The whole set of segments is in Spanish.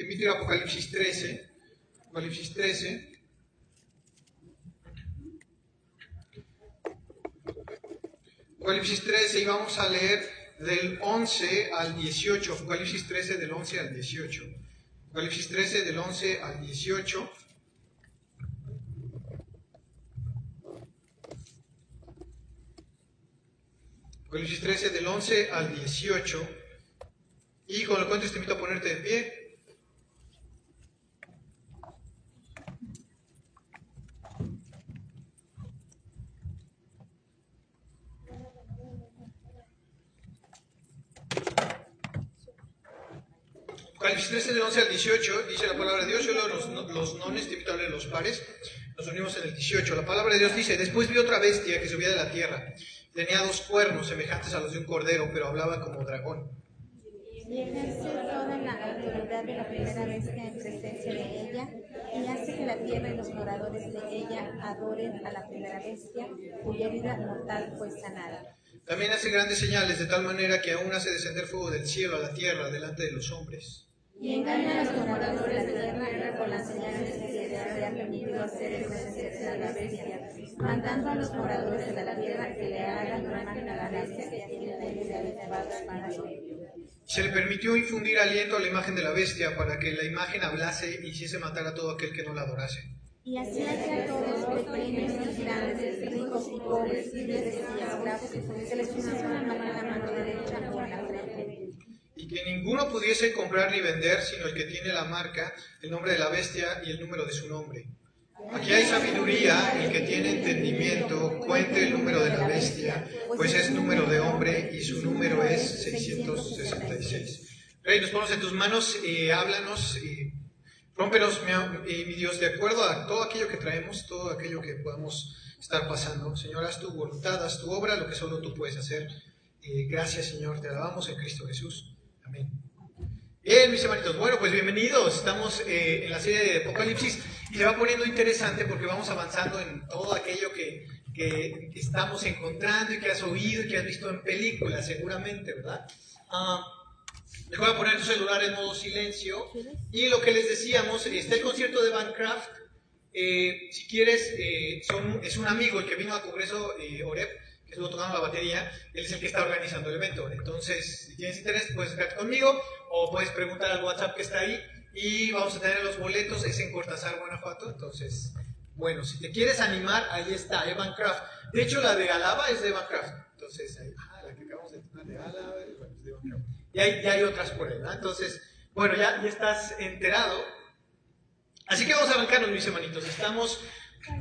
invito a ir a Apocalipsis 13. Apocalipsis 13. Apocalipsis 13 y vamos a leer del 11 al 18. Apocalipsis 13 del 11 al 18. Apocalipsis 13 del 11 al 18. Apocalipsis 13 del 11 al 18. Y con lo cuento te invito a ponerte de pie. Apocalipsis 13 del 11 al 18 dice la palabra de Dios. Yo leo los nones, te invito a leer los pares. Nos unimos en el 18. La palabra de Dios dice: después vi otra bestia que subía de la tierra. Tenía 2 cuernos semejantes a los de un cordero, pero hablaba como dragón. Y ejerce toda la autoridad de la primera bestia en presencia de ella, y hace que la tierra y los moradores de ella adoren a la primera bestia, cuya herida mortal fue sanada. También hace grandes señales, de tal manera que aún hace descender fuego del cielo a la tierra delante de los hombres. Y engaña a los moradores de la tierra con las señales que se les había permitido hacer en presencia de la bestia, mandando a los moradores de la tierra que le hagan una imagen a la bestia que tiene de habitados para él. Se le permitió infundir aliento a la imagen de la bestia para que la imagen hablase y hiciese matar a todo aquel que no la adorase. Y hacía que a todos, pequeños y grandes, ricos y pobres, libres y esclavos, se les pusiese una marca en la mano derecha o en la frente. Y que ninguno pudiese comprar ni vender, sino el que tiene la marca, el nombre de la bestia y el número de su nombre. Aquí hay sabiduría, el que tiene entendimiento, cuente el número de la bestia, pues es número de hombre y su número es 666. Rey, nos ponemos en tus manos, háblanos, rómpenos, mi Dios, de acuerdo a todo aquello que traemos, todo aquello que podamos estar pasando. Señor, haz tu voluntad, haz tu obra, lo que solo tú puedes hacer. Gracias, Señor, te alabamos en Cristo Jesús. Amén. Bien, mis hermanitos, bueno, pues bienvenidos. Estamos en la serie de Apocalipsis y se va poniendo interesante porque vamos avanzando en todo aquello que estamos encontrando y que has oído y que has visto en películas, seguramente, ¿verdad? Voy a poner tu celular en modo silencio. Y lo que les decíamos, está el concierto de Bancraft. Si quieres, es un amigo el que vino al Congreso Oreb, que estuvo tocando la batería. Él es el que está organizando el evento. Entonces, si tienes interés, puedes acercarte conmigo o puedes preguntar al WhatsApp que está ahí. Y vamos a tener los boletos, es en Cortázar, Guanajuato. Entonces, bueno, si te quieres animar, ahí está, Bancraft. De hecho, la de Alaba es de Bancraft. Entonces, ahí, la que acabamos de tener de Alaba es de Bancraft. Y hay otras por ahí, ¿verdad? Entonces, bueno, ya estás enterado. Así que vamos a arrancarnos, mis hermanitos. Estamos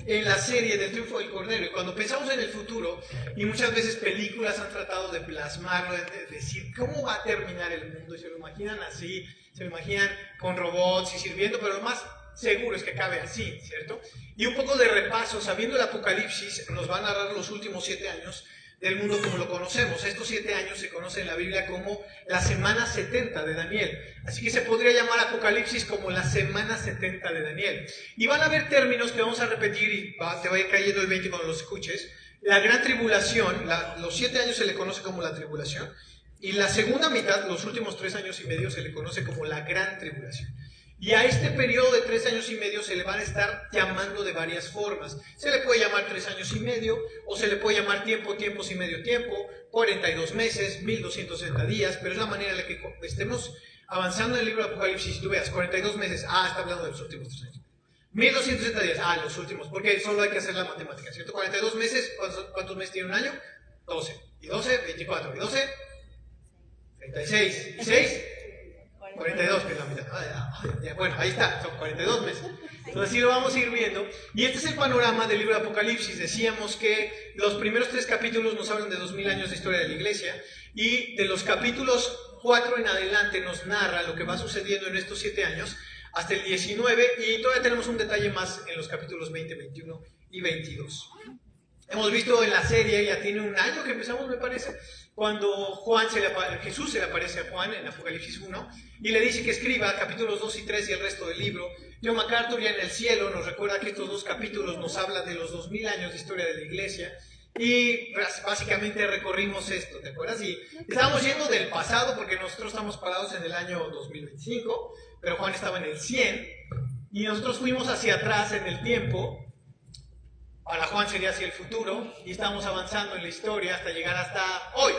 en la serie del triunfo del Cordero. Y cuando pensamos en el futuro, y muchas veces películas han tratado de plasmarlo, de decir cómo va a terminar el mundo, y se lo imaginan así, se lo imaginan con robots y sirviendo, pero lo más seguro es que acabe así, ¿cierto? Y un poco de repaso, sabiendo el Apocalipsis, nos va a narrar los últimos 7 años del mundo como lo conocemos. Estos 7 años se conocen en la Biblia como la semana 70 de Daniel. Así que se podría llamar Apocalipsis como la semana 70 de Daniel. Y van a haber términos que vamos a repetir y te va a ir cayendo el 20 cuando los escuches. La gran tribulación, los 7 años se le conoce como la tribulación. Y la segunda mitad, los últimos 3 años y medio, se le conoce como la gran tribulación. Y a este periodo de 3 años y medio se le van a estar llamando de varias formas. Se le puede llamar 3 años y medio, o se le puede llamar tiempos y medio tiempo, 42 meses, 1260 días, pero es la manera en la que estemos avanzando en el libro de Apocalipsis. Si tú veas, 42 meses, está hablando de los últimos 3 años. 1260 días, los últimos, porque solo hay que hacer la matemática, ¿cierto? 42 meses, ¿cuántos meses tiene un año? 12. Y 12, 24. Y 12, 36. Y 6, 42, que es la mitad. Bueno, ahí está, son 42 meses. Entonces así lo vamos a ir viendo. Y este es el panorama del libro de Apocalipsis. Decíamos que los primeros 3 capítulos nos hablan de 2000 años de historia de la iglesia. Y de los capítulos 4 en adelante nos narra lo que va sucediendo en estos 7 años hasta el 19. Y todavía tenemos un detalle más en los capítulos 20, 21 y 22. Hemos visto en la serie, ya tiene un año que empezamos, me parece, cuando Jesús se le aparece a Juan en Apocalipsis 1 y le dice que escriba capítulos 2 y 3 y el resto del libro. John MacArthur ya en el cielo nos recuerda que estos 2 capítulos nos hablan de los 2000 años de historia de la iglesia y básicamente recorrimos esto, ¿te acuerdas? Y estábamos yendo del pasado porque nosotros estamos parados en el año 2025, pero Juan estaba en el 100, y nosotros fuimos hacia atrás en el tiempo. Para Juan sería hacia el futuro, y estamos avanzando en la historia hasta llegar hasta hoy,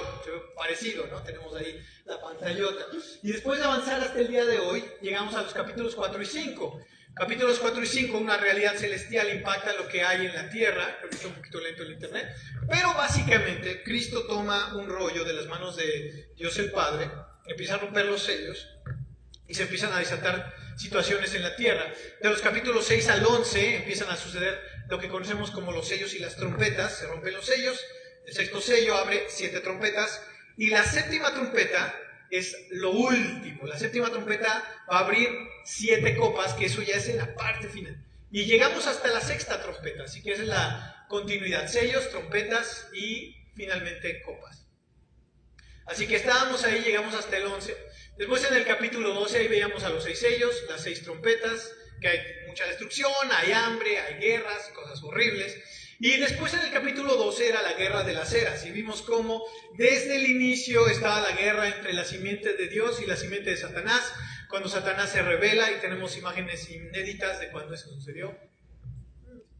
parecido, ¿no? Tenemos ahí la pantallota. Y después de avanzar hasta el día de hoy, llegamos a los capítulos 4 y 5. Capítulos 4 y 5, una realidad celestial impacta lo que hay en la tierra. Creo que está un poquito lento el internet. Pero básicamente, Cristo toma un rollo de las manos de Dios el Padre, empieza a romper los sellos, y se empiezan a desatar situaciones en la tierra. De los capítulos 6 al 11 empiezan a suceder lo que conocemos como los sellos y las trompetas. Se rompen los sellos, el sexto sello abre 7 trompetas, y la séptima trompeta es lo último. La séptima trompeta va a abrir 7 copas, que eso ya es en la parte final. Y llegamos hasta la sexta trompeta, así que esa es la continuidad. Sellos, trompetas y finalmente copas. Así que estábamos ahí, llegamos hasta el 11. Después en el capítulo 12 ahí veíamos a los 6 sellos, las 6 trompetas, que hay mucha destrucción, hay hambre, hay guerras, cosas horribles. Y después en el capítulo 12 era la guerra de las eras, y vimos cómo desde el inicio estaba la guerra entre la simiente de Dios y la simiente de Satanás, cuando Satanás se revela, y tenemos imágenes inéditas de cuando eso sucedió.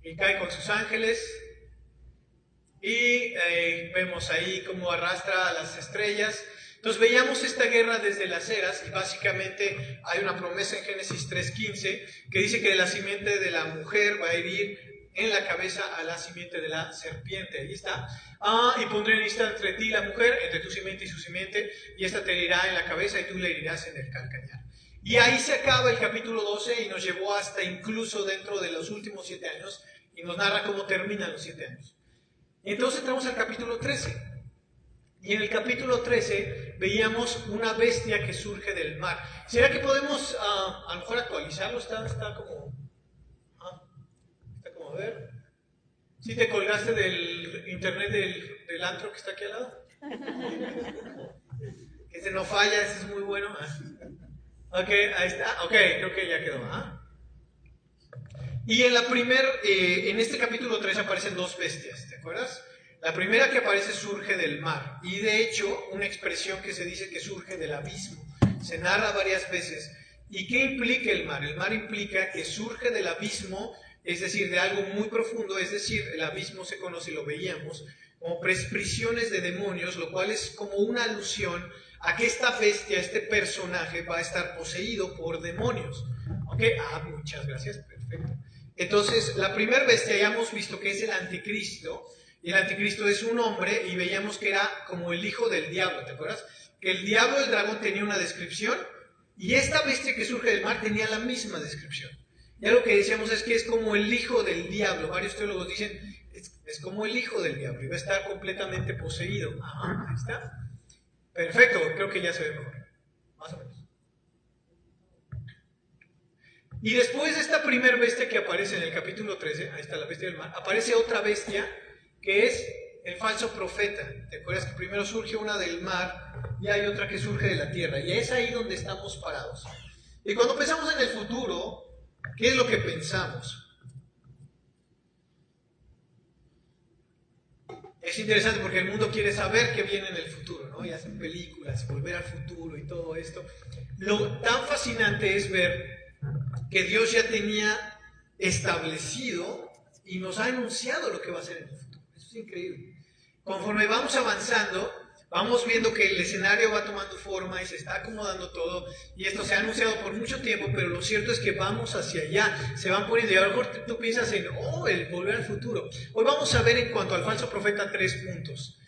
Y cae con sus ángeles, y vemos ahí cómo arrastra a las estrellas. Entonces veíamos esta guerra desde las eras, y básicamente hay una promesa en Génesis 3:15 que dice que la simiente de la mujer va a herir en la cabeza a la simiente de la serpiente. Ahí está. Y pondré enemistad entre ti y la mujer, entre tu simiente y su simiente, y esta te herirá en la cabeza y tú le herirás en el calcañar. Y ahí se acaba el capítulo 12 y nos llevó hasta incluso dentro de los últimos 7 años, y nos narra cómo terminan los 7 años. Entonces entramos al capítulo 13. Y en el capítulo 13 veíamos una bestia que surge del mar. ¿Será que podemos a lo mejor actualizarlo? Está como... está como, a ver. ¿Sí te colgaste del internet del antro que está aquí al lado? Que ese no falla, ese es muy bueno. Ok, ahí está. Ok, creo que ya quedó. Y en este capítulo 13 aparecen 2 bestias, ¿te acuerdas? La primera que aparece surge del mar, y de hecho una expresión que se dice que surge del abismo, se narra varias veces. ¿Y qué implica el mar? El mar implica que surge del abismo, es decir, de algo muy profundo, es decir, el abismo se conoce, lo veíamos, como prisiones de demonios, lo cual es como una alusión a que esta bestia, este personaje, va a estar poseído por demonios. ¿Ok? Muchas gracias, perfecto. Entonces, la primera bestia ya hemos visto que es el anticristo. Y el anticristo es un hombre, y veíamos que era como el hijo del diablo, ¿te acuerdas? Que el diablo, el dragón, tenía una descripción, y esta bestia que surge del mar tenía la misma descripción. Ya lo que decíamos es que es como el hijo del diablo. Varios teólogos dicen, es como el hijo del diablo, y va a estar completamente poseído. Ahí está. Perfecto, creo que ya se ve mejor. Más o menos. Y después de esta primera bestia que aparece en el capítulo 13, ahí está la bestia del mar, aparece otra bestia, que es el falso profeta. ¿Te acuerdas que primero surge una del mar y hay otra que surge de la tierra? Y es ahí donde estamos parados. Y cuando pensamos en el futuro, ¿qué es lo que pensamos? Es interesante porque el mundo quiere saber qué viene en el futuro, ¿no? Y hacen películas, volver al futuro y todo esto. Lo tan fascinante es ver que Dios ya tenía establecido y nos ha anunciado lo que va a ser en el futuro. Eso es increíble. Conforme vamos avanzando, vamos viendo que el escenario va tomando forma y se está acomodando todo, y esto se ha anunciado por mucho tiempo, pero lo cierto es que vamos hacia allá, se van poniendo, y a lo mejor tú piensas en, el volver al futuro. Hoy vamos a ver en cuanto al falso profeta 3 puntos: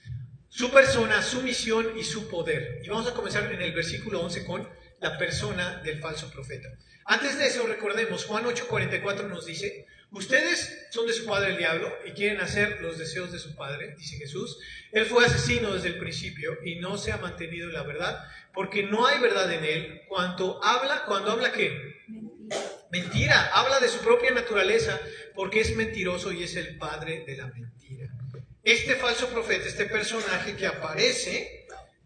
su persona, su misión y su poder. Y vamos a comenzar en el versículo 11 con la persona del falso profeta. Antes de eso, recordemos, Juan 8:44 nos dice: ustedes son de su padre el diablo y quieren hacer los deseos de su padre, dice Jesús. Él fue asesino desde el principio y no se ha mantenido en la verdad, porque no hay verdad en él. Cuando habla ¿qué? Mentira. Habla de su propia naturaleza, porque es mentiroso y es el padre de la mentira. Este falso profeta, este personaje que aparece,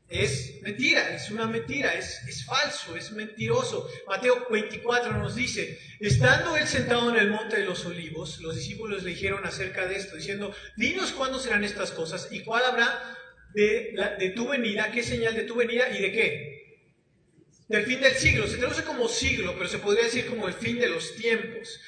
es mentira, es una mentira, es falso, es mentiroso. Mateo 24 nos dice: estando él sentado en el monte de los olivos, los discípulos le dijeron acerca de esto, diciendo: dinos cuándo serán estas cosas y cuál habrá de tu venida, qué señal de tu venida y de qué. del fin del siglo. Se traduce como siglo, pero se podría decir como el fin de los tiempos.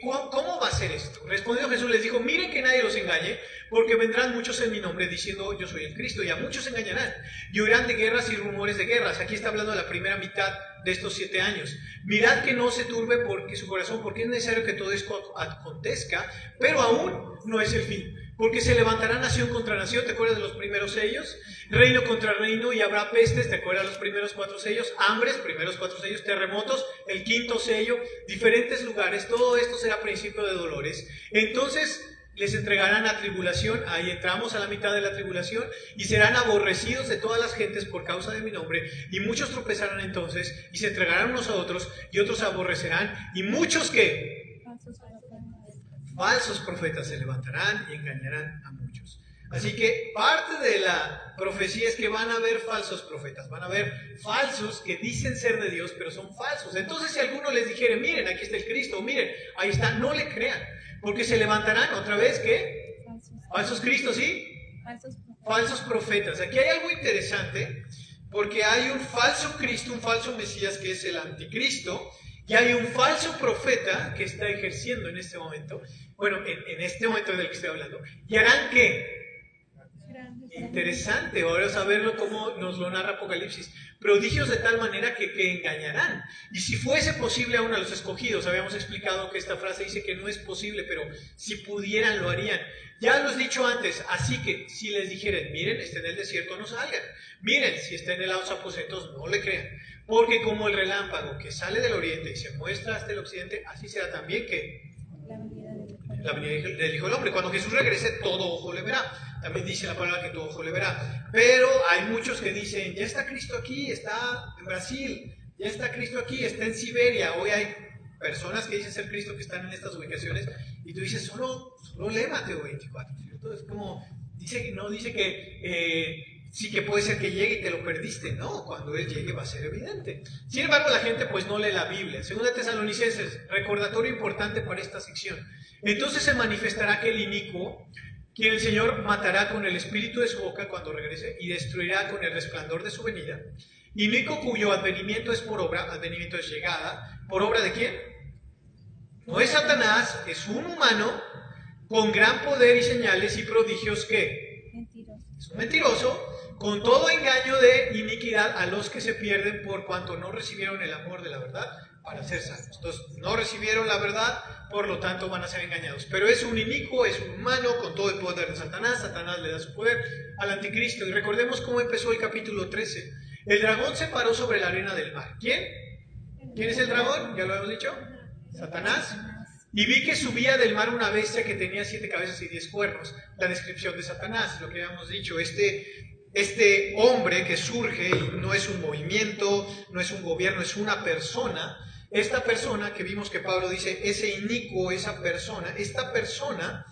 ¿Cómo va a ser esto? Respondió Jesús, les dijo, miren que nadie los engañe, porque vendrán muchos en mi nombre diciendo yo soy el Cristo, y a muchos engañarán. Y oirán de guerras y rumores de guerras. Aquí está hablando de la primera mitad de estos 7 años. Mirad que no se turbe porque su corazón, porque es necesario que todo esto acontezca, pero aún no es el fin. Porque se levantará nación contra nación, ¿te acuerdas de los primeros sellos? Reino contra reino, y habrá pestes, ¿te acuerdas de los primeros 4 sellos? Hambres, primeros 4 sellos, terremotos, el 5.º sello, diferentes lugares, todo esto será principio de dolores. Entonces les entregarán a tribulación, ahí entramos a la mitad de la tribulación, y serán aborrecidos de todas las gentes por causa de mi nombre, y muchos tropezarán entonces, y se entregarán unos a otros, y otros aborrecerán, y muchos que... falsos profetas se levantarán y engañarán a muchos. Así que parte de la profecía es que van a haber falsos profetas, van a haber falsos que dicen ser de Dios, pero son falsos. Entonces si alguno les dijere, miren, aquí está el Cristo, miren, ahí está, no le crean, porque se levantarán otra vez, ¿qué? Falsos Cristos y falsos profetas. Aquí hay algo interesante, porque hay un falso Cristo, un falso Mesías que es el anticristo, y hay un falso profeta que está ejerciendo en este momento, bueno, en este momento del que estoy hablando, y harán ¿qué? Interesante, ahora saberlo como nos lo narra Apocalipsis, prodigios de tal manera que engañarán. Y si fuese posible aún a los escogidos, habíamos explicado que esta frase dice que no es posible, pero si pudieran lo harían. Ya lo he dicho antes, así que si les dijeren, miren, está en el desierto, no salgan. Miren, si está en el lado de los aposentos, no le crean. Porque como el relámpago que sale del oriente y se muestra hasta el occidente, así será también que la venida del Hijo del Hombre. Cuando Jesús regrese, todo ojo le verá. También dice la palabra que todo ojo le verá. Pero hay muchos que dicen, ya está Cristo aquí, está en Brasil, ya está Cristo aquí, está en Siberia. Hoy hay personas que dicen ser Cristo que están en estas ubicaciones y tú dices, solo lee Mateo 24, ¿cierto? Es como, dice que sí que puede ser que llegue y te lo perdiste. No, cuando Él llegue va a ser evidente. Sin embargo, la gente pues no lee la Biblia. Segunda Tesalonicenses, recordatorio importante para esta sección. Entonces se manifestará aquel inicuo, quien el Señor matará con el espíritu de su boca cuando regrese y destruirá con el resplandor de su venida. Inicuo cuyo advenimiento es por obra, advenimiento es llegada, ¿por obra de quién? No es Satanás, es un humano con gran poder y señales y prodigios que es un mentiroso, con todo engaño de iniquidad a los que se pierden por cuanto no recibieron el amor de la verdad para ser salvos. Entonces, no recibieron la verdad, por lo tanto van a ser engañados. Pero es un inicuo, es un humano con todo el poder de Satanás. Satanás le da su poder al anticristo. Y recordemos cómo empezó el capítulo 13. El dragón se paró sobre la arena del mar. ¿Quién? ¿Quién es el dragón? ¿Ya lo hemos dicho? Satanás. Y vi que subía del mar una bestia que tenía 7 cabezas y 10 cuernos. La descripción de Satanás, lo que habíamos dicho. Este hombre que surge y no es un movimiento, no es un gobierno, es una persona. Esta persona que vimos que Pablo dice, ese inicuo, esa persona, esta persona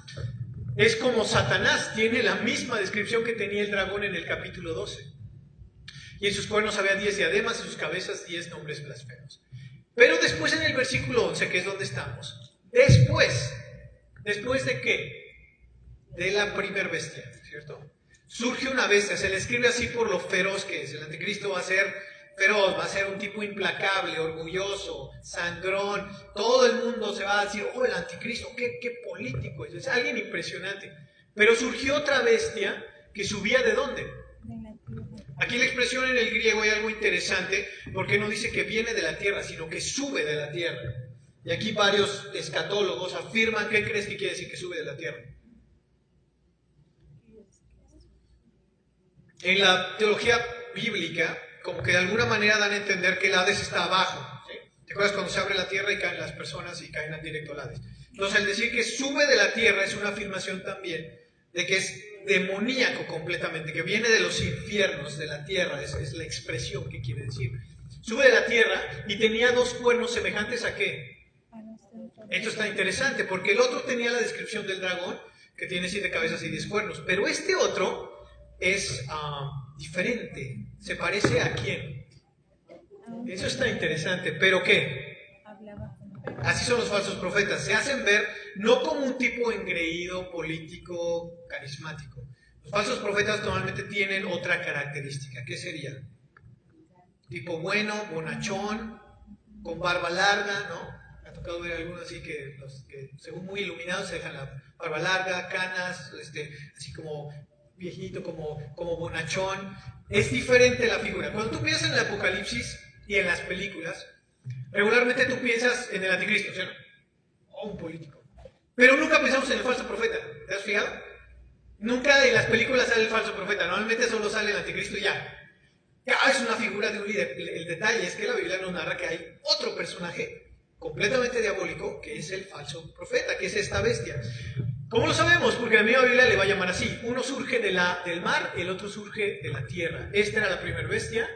es como Satanás, tiene la misma descripción que tenía el dragón en el capítulo 12. Y en sus cuernos había 10 diademas, en sus cabezas 10 nombres blasfemos. Pero después en el versículo 11, que es donde estamos, ¿después de qué? De la primer bestia, ¿cierto? Surge una bestia, se le escribe así por lo feroz que es. El anticristo va a ser feroz, va a ser un tipo implacable, orgulloso, sangrón. Todo el mundo se va a decir, oh, el anticristo, qué político es alguien impresionante. Pero surgió otra bestia que subía ¿de dónde? Aquí la expresión en el griego hay algo interesante, porque no dice que viene de la tierra, sino que sube de la tierra. Y aquí varios escatólogos afirman, ¿qué crees que quiere decir que sube de la tierra? En la teología bíblica, como que de alguna manera dan a entender que el Hades está abajo. ¿Sí? ¿Te acuerdas cuando se abre la tierra y caen las personas y caen directo al Hades? Entonces, el decir que sube de la tierra es una afirmación también de que es demoníaco completamente, que viene de los infiernos de la tierra. Esa es la expresión que quiere decir. Sube de la tierra y tenía 2 cuernos semejantes ¿a qué? Esto está interesante porque el otro tenía la descripción del dragón, que tiene 7 cabezas y 10 cuernos, pero este otro es diferente. ¿Se parece a quién? Eso está interesante. ¿Pero qué? Así son los falsos profetas. Se hacen ver no como un tipo engreído, político, carismático. Los falsos profetas normalmente tienen otra característica. ¿Qué sería? tipo bueno, bonachón, con barba larga, ¿no? Me ha tocado ver algunos así que, los que según muy iluminados se dejan la barba larga, canas, así como viejito, como bonachón. Es diferente la figura. Cuando tú piensas en el Apocalipsis y en las películas, regularmente tú piensas en el anticristo, ¿sí o no? O un político. Pero nunca pensamos en el falso profeta. ¿Te has fijado? Nunca en las películas sale el falso profeta. Normalmente solo sale el anticristo y ya. Es una figura de un líder. El detalle es que la Biblia nos narra que hay otro personaje completamente diabólico, que es el falso profeta, que es esta bestia. ¿Cómo lo sabemos? Porque la misma Biblia le va a llamar así. Uno surge del mar, el otro surge de la tierra. Esta era la primera bestia,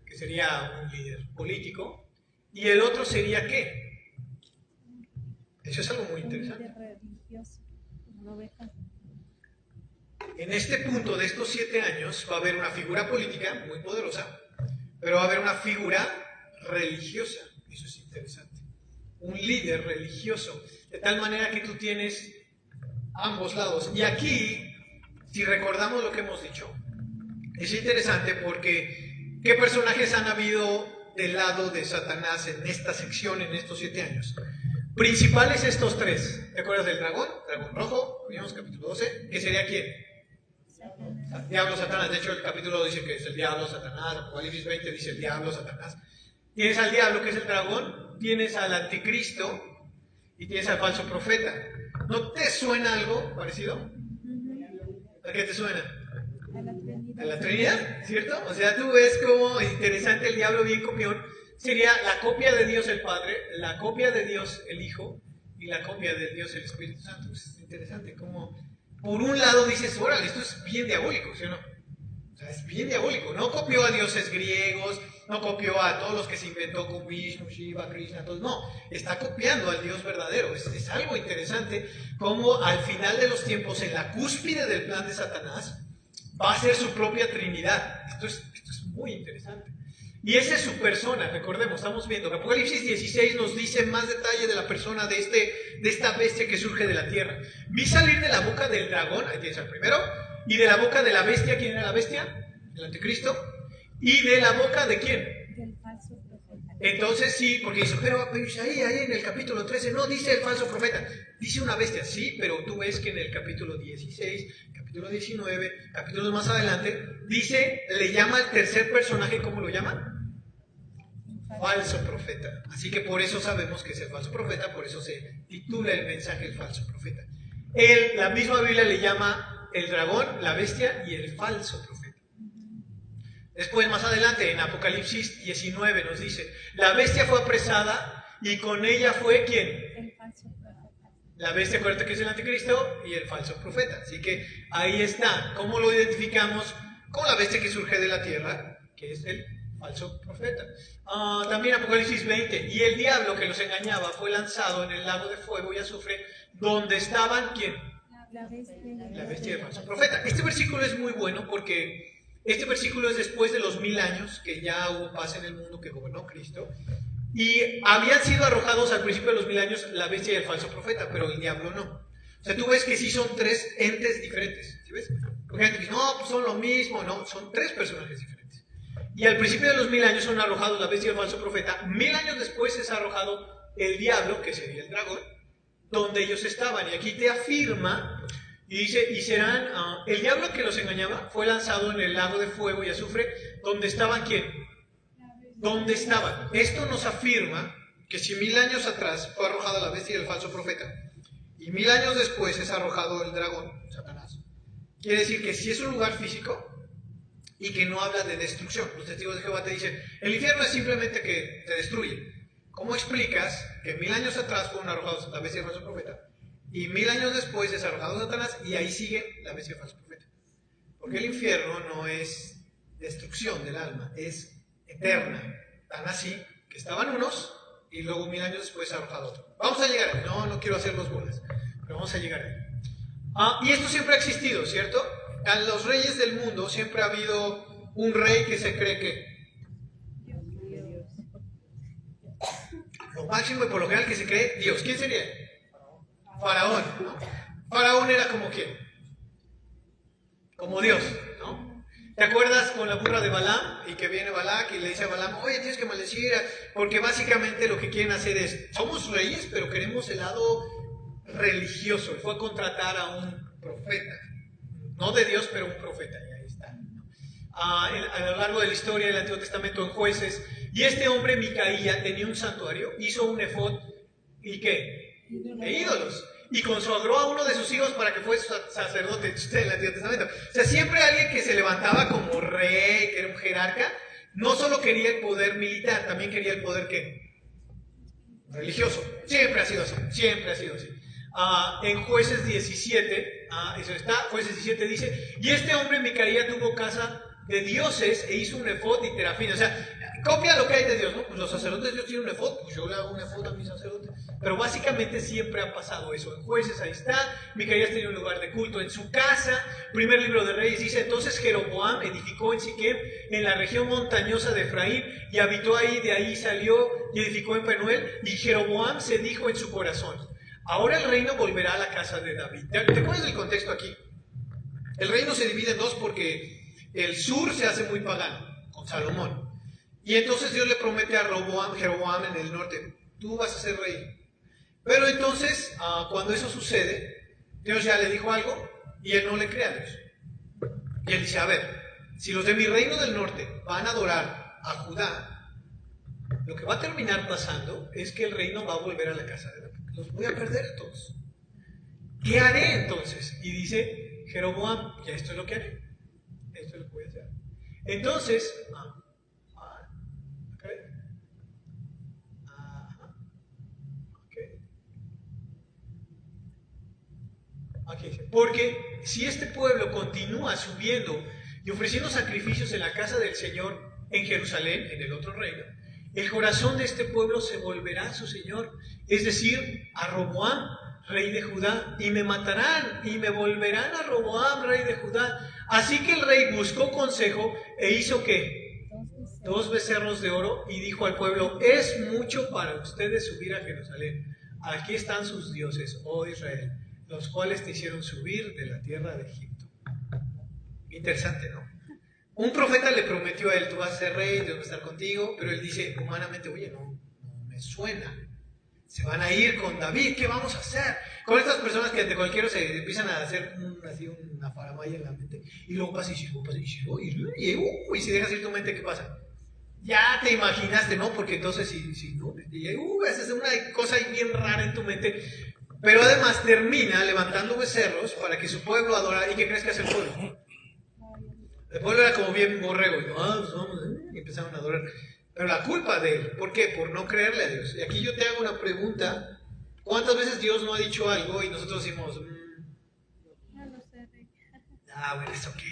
que sería un líder político. ¿Y el otro sería qué? Eso es algo muy interesante. En este punto de estos 7 años va a haber una figura política muy poderosa, pero va a haber una figura religiosa. Eso es interesante. Un líder religioso, de tal manera que tú tienes ambos lados. Y aquí, si recordamos lo que hemos dicho, es interesante porque ¿qué personajes han habido del lado de Satanás en esta sección, en estos 7 años? Principales estos 3. ¿Te acuerdas del dragón? Dragón rojo, vimos capítulo 12. ¿Qué sería quién? Diablo, Satanás. De hecho, el capítulo dice que es el diablo, Satanás. Apocalipsis 20 dice el diablo, Satanás. Tienes al diablo, que es el dragón. Tienes al anticristo. Y tienes al falso profeta. ¿No te suena algo parecido? ¿A qué te suena? A la Trinidad, ¿cierto? O sea, tú ves como interesante el diablo bien copión. Sería la copia de Dios el Padre, la copia de Dios el Hijo y la copia de Dios el Espíritu Santo. Es interesante como, por un lado dices, órale, esto es bien diabólico, ¿sí o no? O sea, es bien diabólico. No copió a dioses griegos, no copió a todos los que se inventó con Vishnu, Shiva, Krishna, todos. No, está copiando al Dios verdadero. Es algo interesante como al final de los tiempos, en la cúspide del plan de Satanás, va a ser su propia Trinidad. Esto es muy interesante. Y esa es su persona, recordemos, estamos viendo que Apocalipsis 16 nos dice más detalle de la persona de esta bestia que surge de la tierra. Vi salir de la boca del dragón, ahí tienes al primero, y de la boca de la bestia. ¿Quién era la bestia? El anticristo. ¿Y de la boca de quién? Del falso profeta. Entonces sí, porque dice, pero ahí en el capítulo 13 no dice el falso profeta, dice una bestia, sí, pero tú ves que en el capítulo 16, capítulo 19, capítulos más adelante, dice, le llama al tercer personaje, ¿cómo lo llama? Falso profeta. Así que por eso sabemos que es el falso profeta, por eso se titula el mensaje el falso profeta. La misma Biblia le llama el dragón, la bestia y el falso profeta. Después, más adelante, en Apocalipsis 19 nos dice, la bestia fue apresada y con ella fue ¿quién? El falso profeta. La bestia, acuérdate que es el anticristo y el falso profeta. Así que ahí está. ¿Cómo lo identificamos? Con la bestia que surge de la tierra, que es el falso profeta. También Apocalipsis 20. Y el diablo que los engañaba fue lanzado en el lago de fuego y azufre, donde estaban ¿quién? La bestia y el falso profeta. Este versículo es muy bueno porque este versículo es después de los 1000 años que ya hubo paz en el mundo, que gobernó Cristo. Y habían sido arrojados al principio de los 1000 años la bestia y el falso profeta, pero el diablo no. O sea, tú ves que sí son 3 entes diferentes. ¿Sí ves? Porque gente dice, no, pues son lo mismo. No, son 3 personajes diferentes. Y al principio de los 1000 años son arrojados la bestia y el falso profeta. 1000 años después es arrojado el diablo, que sería el dragón, donde ellos estaban. Y aquí te afirma, y dice, y serán, el diablo que los engañaba fue lanzado en el lago de fuego y azufre, donde estaban ¿quién? ¿Dónde estaban? Esto nos afirma que si 1000 años atrás fue arrojada la bestia y el falso profeta, y 1000 años después es arrojado el dragón, Satanás, quiere decir que si es un lugar físico y que no habla de destrucción. Los testigos de Jehová te dicen, el infierno es simplemente que te destruye. ¿Cómo explicas que 1000 años atrás fueron arrojados la bestia y el falso profeta, y 1000 años después es arrojado Satanás y ahí sigue la bestia y el falso profeta? Porque el infierno no es destrucción del alma, es eterna, tan así que estaban unos y luego 1000 años después arrojado otro. Vamos a llegar ahí, no quiero hacer los bolas, pero vamos a llegar ahí. Y esto siempre ha existido, ¿cierto? A los reyes del mundo siempre ha habido un rey que se cree que lo máximo y por lo general que se cree Dios. ¿Quién sería? Faraón, ¿no? Faraón era como quién, como Dios, ¿no? ¿Te acuerdas con la burra de Balaam? Y que viene Balac y le dice a Balaam, oye, tienes que maldecir, porque básicamente lo que quieren hacer es, somos reyes, pero queremos el lado religioso. Y fue a contratar a un profeta, no de Dios, pero un profeta, y ahí está. A lo largo de la historia del Antiguo Testamento en Jueces, y este hombre Micaía tenía un santuario, hizo un efod, ¿y qué? De ídolos. Y consagró a uno de sus hijos para que fuese sacerdote del Antiguo Testamento. O sea, siempre alguien que se levantaba como rey, que era un jerarca, no solo quería el poder militar, también quería el poder, ¿qué? Religioso. Siempre ha sido así, siempre ha sido así. En Jueces 17, eso está, Jueces 17 dice, y este hombre Micaía tuvo casa de dioses e hizo un efod y terafín. O sea, copia lo que hay de Dios, ¿no? Pues los sacerdotes de Dios tienen un efod, pues yo le hago un efod a mis sacerdotes. Pero básicamente siempre ha pasado eso. En Jueces ahí está, Micaías tenía un lugar de culto en su casa. Primer libro de Reyes dice, entonces Jeroboam edificó en Siquem, en la región montañosa de Efraín, y habitó ahí, de ahí salió y edificó en Penuel, y Jeroboam se dijo en su corazón, ahora el reino volverá a la casa de David. ¿Te acuerdas del contexto aquí? El reino se divide en dos porque el sur se hace muy pagano, con Salomón. Y entonces Dios le promete a Jeroboam en el norte, tú vas a ser rey. Pero entonces, cuando eso sucede, Dios ya le dijo algo y él no le cree a Dios. Y él dice, a ver, si los de mi reino del norte van a adorar a Judá, lo que va a terminar pasando es que el reino va a volver a la casa de David. Los voy a perder a todos. ¿Qué haré entonces? Y dice Jeroboam, ya esto es lo que haré. Esto es lo que voy a hacer. Entonces, porque si este pueblo continúa subiendo y ofreciendo sacrificios en la casa del Señor en Jerusalén, en el otro reino, el corazón de este pueblo se volverá a su Señor, es decir, a Roboam, rey de Judá, y me matarán y me volverán a Roboam, rey de Judá. Así que el rey buscó consejo e hizo ¿qué? 2 becerros de oro y dijo al pueblo, es mucho para ustedes subir a Jerusalén. Aquí están sus dioses, oh Israel, los cuales te hicieron subir de la tierra de Egipto. Interesante, ¿no? Un profeta le prometió a él, tú vas a ser rey, Dios va a estar contigo, pero él dice humanamente, oye, no me suena. Se van a ir con David, ¿qué vamos a hacer? Con estas personas que ante cualquiera se empiezan a hacer así una faramaya en la mente, y luego pasa y y si dejas ir tu mente, ¿qué pasa? Ya te imaginaste, ¿no? Porque entonces si no, esa es una cosa bien rara en tu mente. Pero además termina levantando becerros para que su pueblo adorara. ¿Y qué crees que hace el pueblo? El pueblo era como bien borrego. Y empezaron a adorar. Pero la culpa de él, ¿por qué? Por no creerle a Dios. Y aquí yo te hago una pregunta. ¿Cuántas veces Dios no ha dicho algo y nosotros decimos, No lo sé. bueno, ¿eso qué?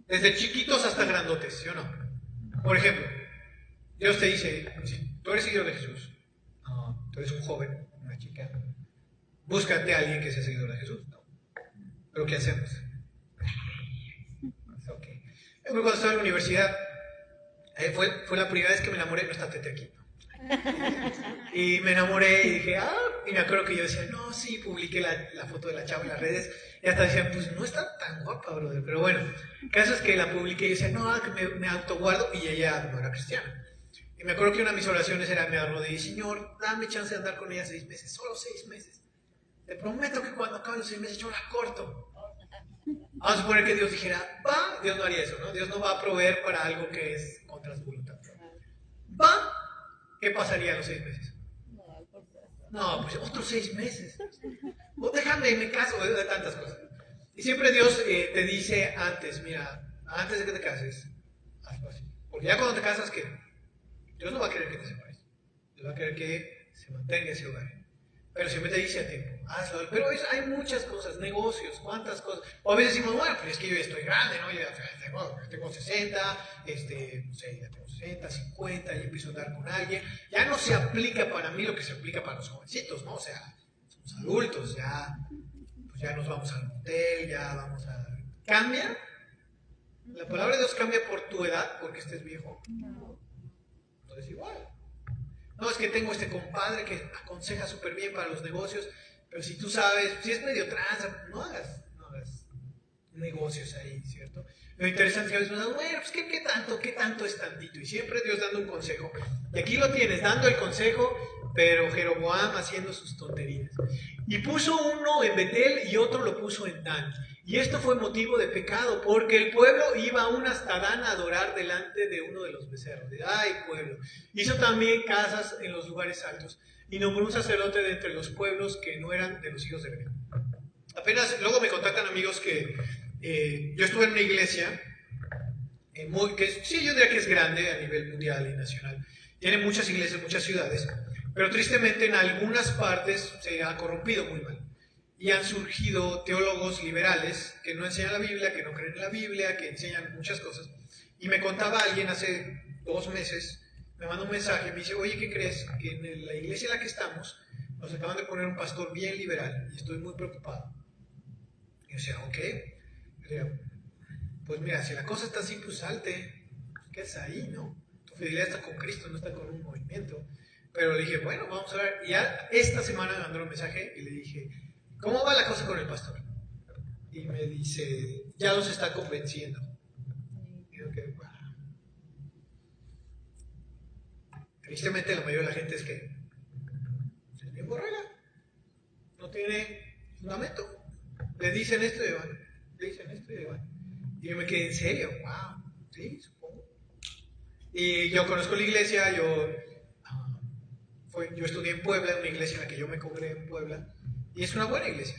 Desde chiquitos hasta grandotes, ¿sí o no? Por ejemplo, Dios te dice, tú eres seguidor de Jesús. No, tú eres un joven, una chica. Búscate a alguien que sea seguidor de Jesús. No. ¿Pero qué hacemos? Okay. Cuando estaba en la universidad, fue la primera vez que me enamoré, no está Tete aquí. Y me enamoré y dije, y me acuerdo que yo decía, no, sí, publiqué la foto de la chava en las redes. Y hasta decía, pues no está tan guapa, brother. Pero bueno, el caso es que la publiqué y decía, no, que me autoguardo. Y ella no era cristiana. Y me acuerdo que una de mis oraciones era, me arrodillé, Señor, dame chance de andar con ella 6 meses, solo 6 meses. Te prometo que cuando acaben los 6 meses yo la corto. Vamos a suponer que Dios dijera, Dios no haría eso, ¿no? Dios no va a proveer para algo que es contra su voluntad. ¿Qué pasaría a los 6 meses? No, pues otros 6 meses. Déjame, me caso, de tantas cosas. Y siempre Dios te dice antes, mira, antes de que te cases, hazlo así. Porque ya cuando te casas, ¿qué? Dios no va a querer que te separes. Dios va a querer que se mantenga ese hogar. Pero siempre te dice a tiempo, hazlo. Pero hay muchas cosas, negocios, cuántas cosas. O a veces decimos, bueno, pero es que yo ya estoy grande, ¿no? Yo ya tengo 60, no sé, ya tengo 60, 50, y empiezo a andar con alguien. Ya no se aplica para mí lo que se aplica para los jovencitos, ¿no? O sea, somos adultos, pues ya nos vamos al motel, ya vamos a... ¿Cambia? ¿La palabra de Dios cambia por tu edad, porque estés viejo? No. Entonces igual. No, es que tengo este compadre que aconseja súper bien para los negocios, pero si tú sabes, si es medio tranza, no hagas negocios ahí, ¿cierto? Lo interesante es que a veces pensamos, bueno, pues ¿qué tanto es tantito? Y siempre Dios dando un consejo. Y aquí lo tienes, dando el consejo, pero Jeroboam haciendo sus tonterías. Y puso uno en Betel y otro lo puso en Dan. Y esto fue motivo de pecado, porque el pueblo iba aún hasta Dan a adorar delante de uno de los becerros. ¡Ay, pueblo! Hizo también casas en los lugares altos y nombró un sacerdote de entre los pueblos que no eran de los hijos de Leví. Apenas, luego me contactan amigos que yo estuve en una iglesia, sí, yo diría que es grande a nivel mundial y nacional. Tiene muchas iglesias, muchas ciudades, pero tristemente en algunas partes se ha corrompido muy mal. Y han surgido teólogos liberales que no enseñan la Biblia, que no creen en la Biblia, que enseñan muchas cosas. Y me contaba alguien hace 2 meses, me mandó un mensaje, me dice, oye, ¿qué crees? Que en la iglesia en la que estamos nos acaban de poner un pastor bien liberal y estoy muy preocupado. Y yo decía, ok. Yo decía, pues mira, si la cosa está así, pues salte, ¿qué es ahí, no? Tu fidelidad está con Cristo, no está con un movimiento. Pero le dije, bueno, vamos a ver. Y ya esta semana me mandó un mensaje y le dije, ¿cómo va la cosa con el pastor? Y me dice, ya los está convenciendo. Y yo que, bueno. Tristemente la mayoría de la gente es que es bien borrega, no tiene fundamento. Le dicen esto y van, le dicen esto y van. Y yo me quedé en serio, wow, sí, supongo. Y yo conozco la iglesia, yo estudié en Puebla, una iglesia en la que yo me congregué en Puebla, y es una buena iglesia.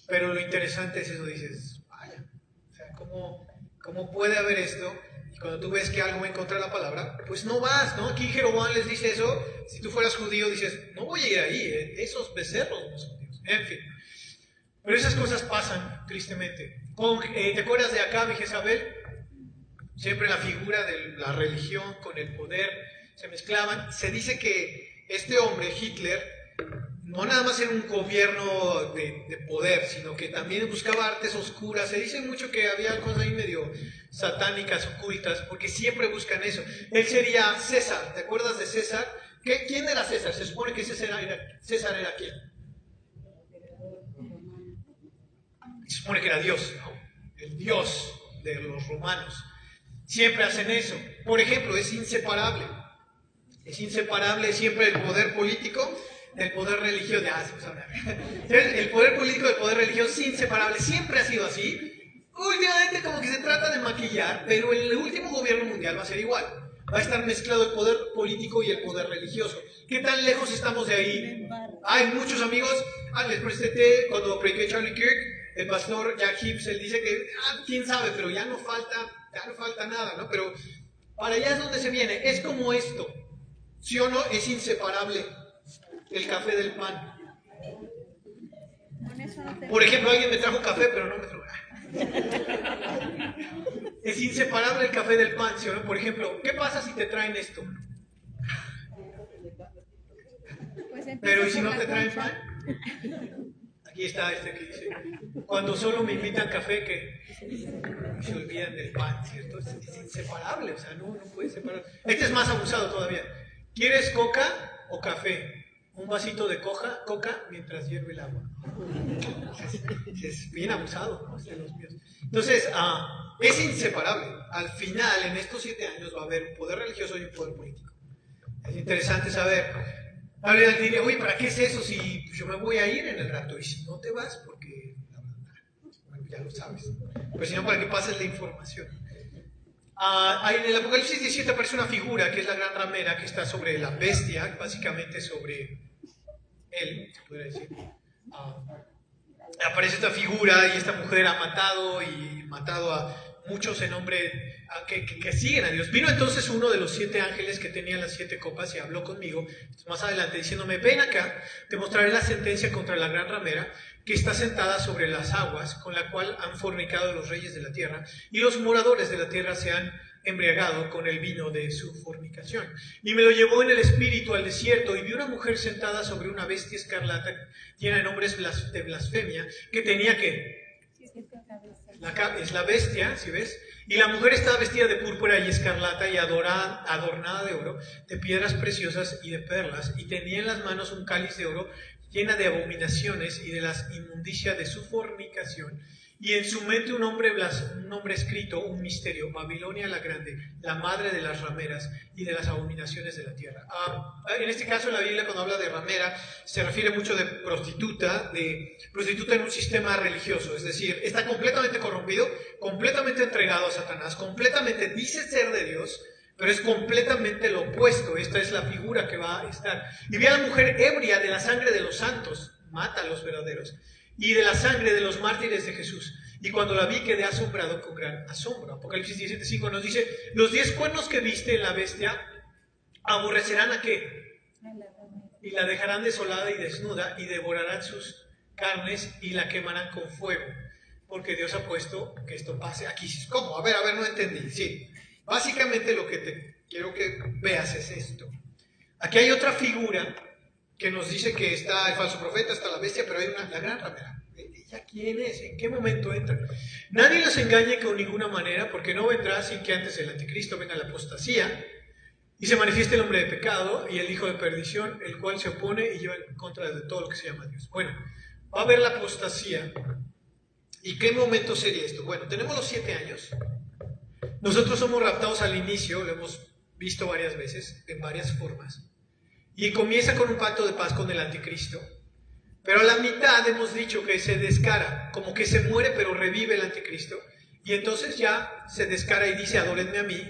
Pero lo interesante es eso, dices, vaya, o sea, ¿cómo puede haber esto? Y cuando tú ves que algo va en contra de la palabra, pues no vas, ¿no? Aquí Jeroboam les dice eso, si tú fueras judío dices, no voy a ir ahí, esos becerros no son Dios, en fin. Pero esas cosas pasan, tristemente. ¿Te acuerdas de Acab y Jezabel? Siempre la figura de la religión con el poder se mezclaban. Se dice que este hombre, Hitler, no nada más era un gobierno de poder, sino que también buscaba artes oscuras. Se dice mucho que había cosas ahí medio satánicas, ocultas, porque siempre buscan eso. Él sería César, ¿te acuerdas de César? ¿Quién era César? Se supone que César era ¿quién? Se supone que era Dios, ¿no? El Dios de los romanos. Siempre hacen eso. Por ejemplo, es inseparable. Es inseparable siempre el poder político del poder religioso. El poder político del poder religioso es inseparable. Siempre ha sido así. Últimamente como que se trata de maquillar, pero en el último gobierno mundial va a ser igual. Va a estar mezclado el poder político y el poder religioso. ¿Qué tan lejos estamos de ahí? Hay muchos amigos. Les presenté cuando prediqué Charlie Kirk. El pastor Jack Hibbs, él dice que, quién sabe, pero ya no falta nada, ¿no? Pero para allá es donde se viene. Es como esto. ¿Sí o no? Es inseparable el café del pan. Por ejemplo, alguien me trajo café, pero no me trajo. Es inseparable el café del pan, ¿sí o no? Por ejemplo, ¿qué pasa si te traen esto? Pero ¿y si no te traen pan? Aquí está este que dice, cuando solo me invitan café, que se olvidan del pan, ¿cierto? Es inseparable, o sea, no puedes separar. Este es más abusado todavía. ¿Quieres coca o café? Un vasito de coca mientras hierve el agua. Es bien abusado, ¿no? De los míos. Entonces, es inseparable. Al final, en estos 7 años, va a haber un poder religioso y un poder político. Es interesante saber. Alguien diría, oye, ¿para qué es eso si yo me voy a ir en el rato? Y si no te vas, porque la verdad, bueno, ya lo sabes. Pero si no, para que pases la información. En el Apocalipsis 17 aparece una figura que es la gran ramera que está sobre la bestia, básicamente sobre él, se podría decir. Aparece esta figura y esta mujer ha matado a muchos en nombre que siguen a Dios. Vino entonces uno de los 7 ángeles que tenía las 7 copas y habló conmigo más adelante diciéndome, ven acá, te mostraré la sentencia contra la gran ramera que está sentada sobre las aguas, con la cual han fornicado los reyes de la tierra, y los moradores de la tierra se han embriagado con el vino de su fornicación. Y me lo llevó en el espíritu al desierto, y vi una mujer sentada sobre una bestia escarlata, llena de nombres de blasfemia, que tenía que... Es la bestia, ¿sí ves? Y la mujer estaba vestida de púrpura y escarlata y adornada de oro, de piedras preciosas y de perlas, y tenía en las manos un cáliz de oro llena de abominaciones y de las inmundicias de su fornicación, y en su mente un nombre escrito, un misterio, Babilonia la Grande, la madre de las rameras y de las abominaciones de la tierra. En este caso, en la Biblia, cuando habla de ramera, se refiere mucho de prostituta en un sistema religioso, es decir, está completamente corrompido, completamente entregado a Satanás, completamente dice ser de Dios, pero es completamente lo opuesto. Esta es la figura que va a estar. Y ve a la mujer ebria de la sangre de los santos, mata a los verdaderos, y de la sangre de los mártires de Jesús. Y cuando la vi quedé asombrado con gran asombro. Apocalipsis 17:5 nos dice, los 10 cuernos que viste en la bestia aborrecerán ¿a qué? Y la dejarán desolada y desnuda y devorarán sus carnes y la quemarán con fuego. Porque Dios ha puesto que esto pase aquí. ¿Cómo? A ver, no entendí. Sí, básicamente lo que te quiero que veas es esto. Aquí hay otra figura que nos dice que está el falso profeta, está la bestia, pero hay la gran ramera. ¿Ella quién es? ¿En qué momento entra? Nadie los engañe con ninguna manera, porque no vendrá sin que antes el anticristo venga la apostasía y se manifieste el hombre de pecado y el hijo de perdición, el cual se opone y lleva en contra de todo lo que se llama Dios. Bueno, va a haber la apostasía. ¿Y qué momento sería esto? Bueno, tenemos los 7 años. Nosotros somos raptados al inicio, lo hemos visto varias veces, en varias formas. Y comienza con un pacto de paz con el anticristo. Pero a la mitad hemos dicho que se descara, como que se muere pero revive el anticristo. Y entonces ya se descara y dice, adórenme a mí.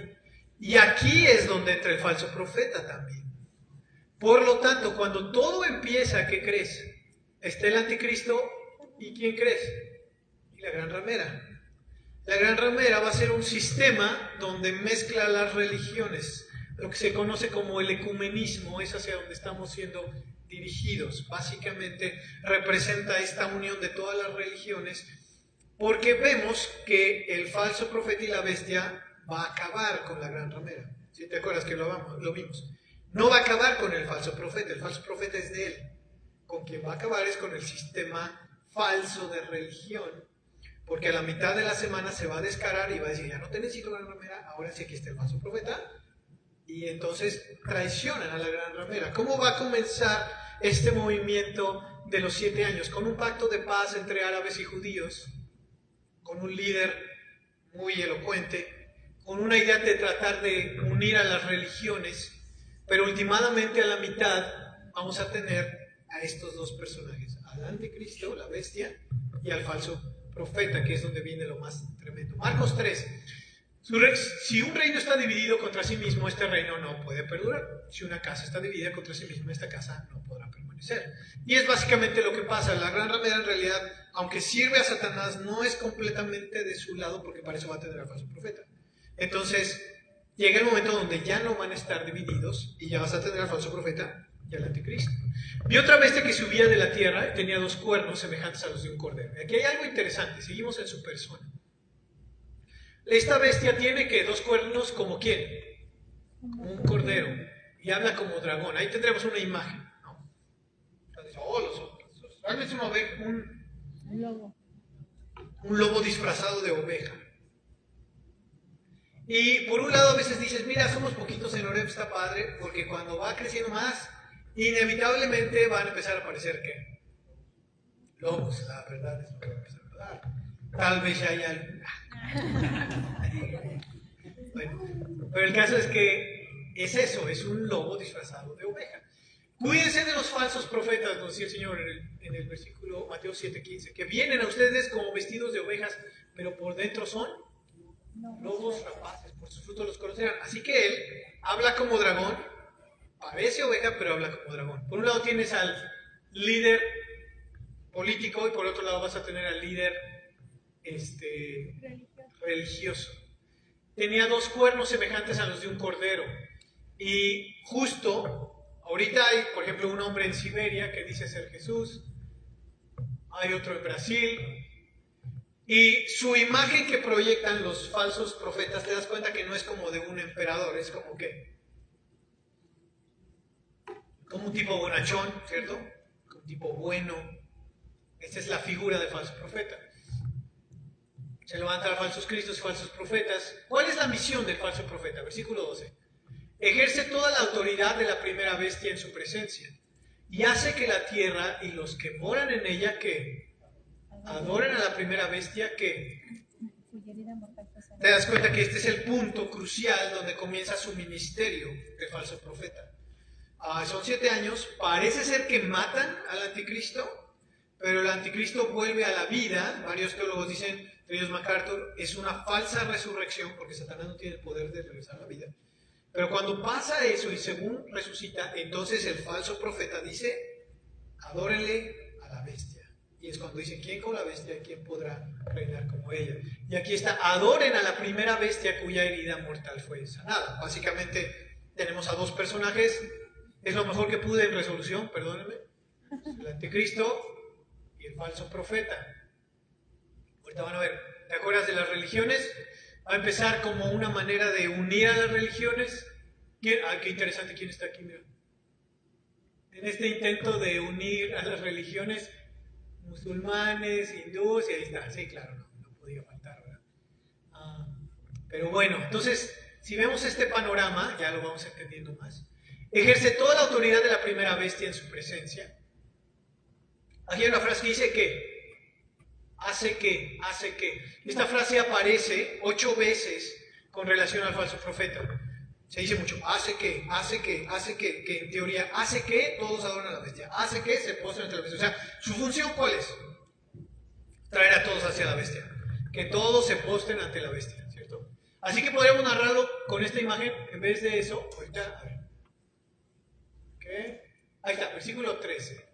Y aquí es donde entra el falso profeta también. Por lo tanto, cuando todo empieza, ¿qué crees? Está el anticristo, ¿y quién crees? Y la gran ramera. La gran ramera va a ser un sistema donde mezcla las religiones. Lo que se conoce como el ecumenismo es hacia donde estamos siendo dirigidos. Básicamente representa esta unión de todas las religiones, porque vemos que el falso profeta y la bestia va a acabar con la gran ramera. ¿Sí te acuerdas que lo vimos? No va a acabar con el falso profeta es de él. Con quien va a acabar es con el sistema falso de religión, porque a la mitad de la semana se va a descarar y va a decir, ya no te necesito gran ramera, ahora sí aquí está el falso profeta. Y entonces traicionan a la gran ramera. ¿Cómo va a comenzar este movimiento de los 7 años? Con un pacto de paz entre árabes y judíos, con un líder muy elocuente, con una idea de tratar de unir a las religiones, pero últimamente a la mitad vamos a tener a estos dos personajes, al anticristo, la bestia, y al falso profeta, que es donde viene lo más tremendo. Marcos 3. Si un reino está dividido contra sí mismo, este reino no puede perdurar. Si una casa está dividida contra sí misma, esta casa no podrá permanecer. Y es básicamente lo que pasa. La gran ramera en realidad, aunque sirve a Satanás, no es completamente de su lado, porque para eso va a tener al falso profeta. Entonces, llega el momento donde ya no van a estar divididos y ya vas a tener al falso profeta y al anticristo. Vi otra bestia que subía de la tierra y tenía 2 cuernos semejantes a los de un cordero. Aquí hay algo interesante, seguimos en su persona. Esta bestia tiene que 2 cuernos como ¿quién? Como un cordero. Y habla como dragón. Ahí tendremos una imagen, ¿no? Entonces, realmente un lobo disfrazado de oveja. Y por un lado a veces dices, mira, somos poquitos en Oreb, está padre, porque cuando va creciendo más, inevitablemente van a empezar a aparecer ¿qué? Lobos, la verdad es lo que va a empezar a dar. Tal vez haya algún... Bueno, pero el caso es que es eso, es un lobo disfrazado de oveja. Cuídense de los falsos profetas, nos decía el Señor en el versículo Mateo 7:15, que vienen a ustedes como vestidos de ovejas, pero por dentro son lobos rapaces, por sus frutos los conocerán. Así que él habla como dragón, parece oveja, pero habla como dragón. Por un lado tienes al líder político y por otro lado vas a tener al líder religioso. Tenía 2 cuernos semejantes a los de un cordero. Y justo, ahorita hay, por ejemplo, un hombre en Siberia que dice ser Jesús. Hay otro en Brasil. Y su imagen que proyectan los falsos profetas, te das cuenta que no es como de un emperador, es como que, como un tipo bonachón, ¿cierto? Como un tipo bueno. Esta es la figura del falso profeta. Se levantan falsos cristos y falsos profetas. ¿Cuál es la misión del falso profeta? Versículo 12. Ejerce toda la autoridad de la primera bestia en su presencia y hace que la tierra y los que moran en ella, ¿qué? Adoren a la primera bestia que... Te das cuenta que este es el punto crucial donde comienza su ministerio de falso profeta. Son 7 años, parece ser que matan al anticristo, pero el anticristo vuelve a la vida. Varios teólogos dicen, entre ellos MacArthur, es una falsa resurrección porque Satanás no tiene el poder de regresar a la vida. Pero cuando pasa eso y según resucita, entonces el falso profeta dice, adórenle a la bestia. Y es cuando dice, ¿quién como la bestia? ¿Quién podrá reinar como ella? Y aquí está, adoren a la primera bestia cuya herida mortal fue sanada. Básicamente tenemos a 2 personajes, es lo mejor que pude en resolución, perdónenme, el anticristo y el falso profeta. Ahorita van a ver, ¿te acuerdas de las religiones? Va a empezar como una manera de unir a las religiones. Qué interesante, ¿quién está aquí? Mira. En este intento de unir a las religiones, musulmanes, hindúes, y ahí está, sí, claro, no podía faltar, ¿verdad? Pero bueno, entonces, si vemos este panorama, ya lo vamos entendiendo más. Ejerce toda la autoridad de la primera bestia en su presencia. Aquí hay una frase que dice que hace que. Esta frase aparece 8 veces con relación al falso profeta. Se dice mucho, hace que en teoría, hace que todos adoran a la bestia, hace que se postren ante la bestia. O sea, ¿su función cuál es? Traer a todos hacia la bestia. Que todos se postren ante la bestia, ¿cierto? Así que podríamos narrarlo con esta imagen, en vez de eso, ahorita, a ver. ¿Okay? Ahí está, versículo 13.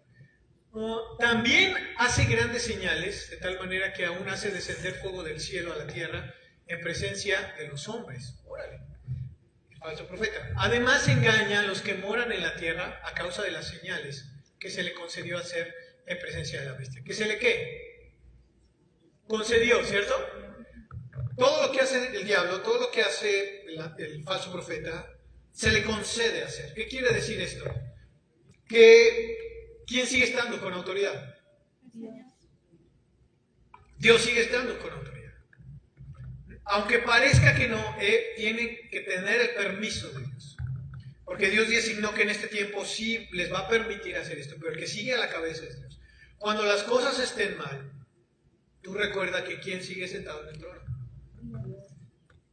También hace grandes señales, de tal manera que aún hace descender fuego del cielo a la tierra en presencia de los hombres. Órale, el falso profeta. Además engaña a los que moran en la tierra a causa de las señales que se le concedió hacer en presencia de la bestia. ¿Que se le qué? Concedió, ¿cierto? Todo lo que hace el diablo, todo lo que hace el falso profeta, se le concede hacer. ¿Qué quiere decir esto? Que ¿quién sigue estando con autoridad? Dios sigue estando con autoridad. Aunque parezca que no, tienen que tener el permiso de Dios. Porque Dios designó que en este tiempo sí les va a permitir hacer esto, pero el que sigue a la cabeza es Dios. Cuando las cosas estén mal, tú recuerda que ¿quién sigue sentado en el trono?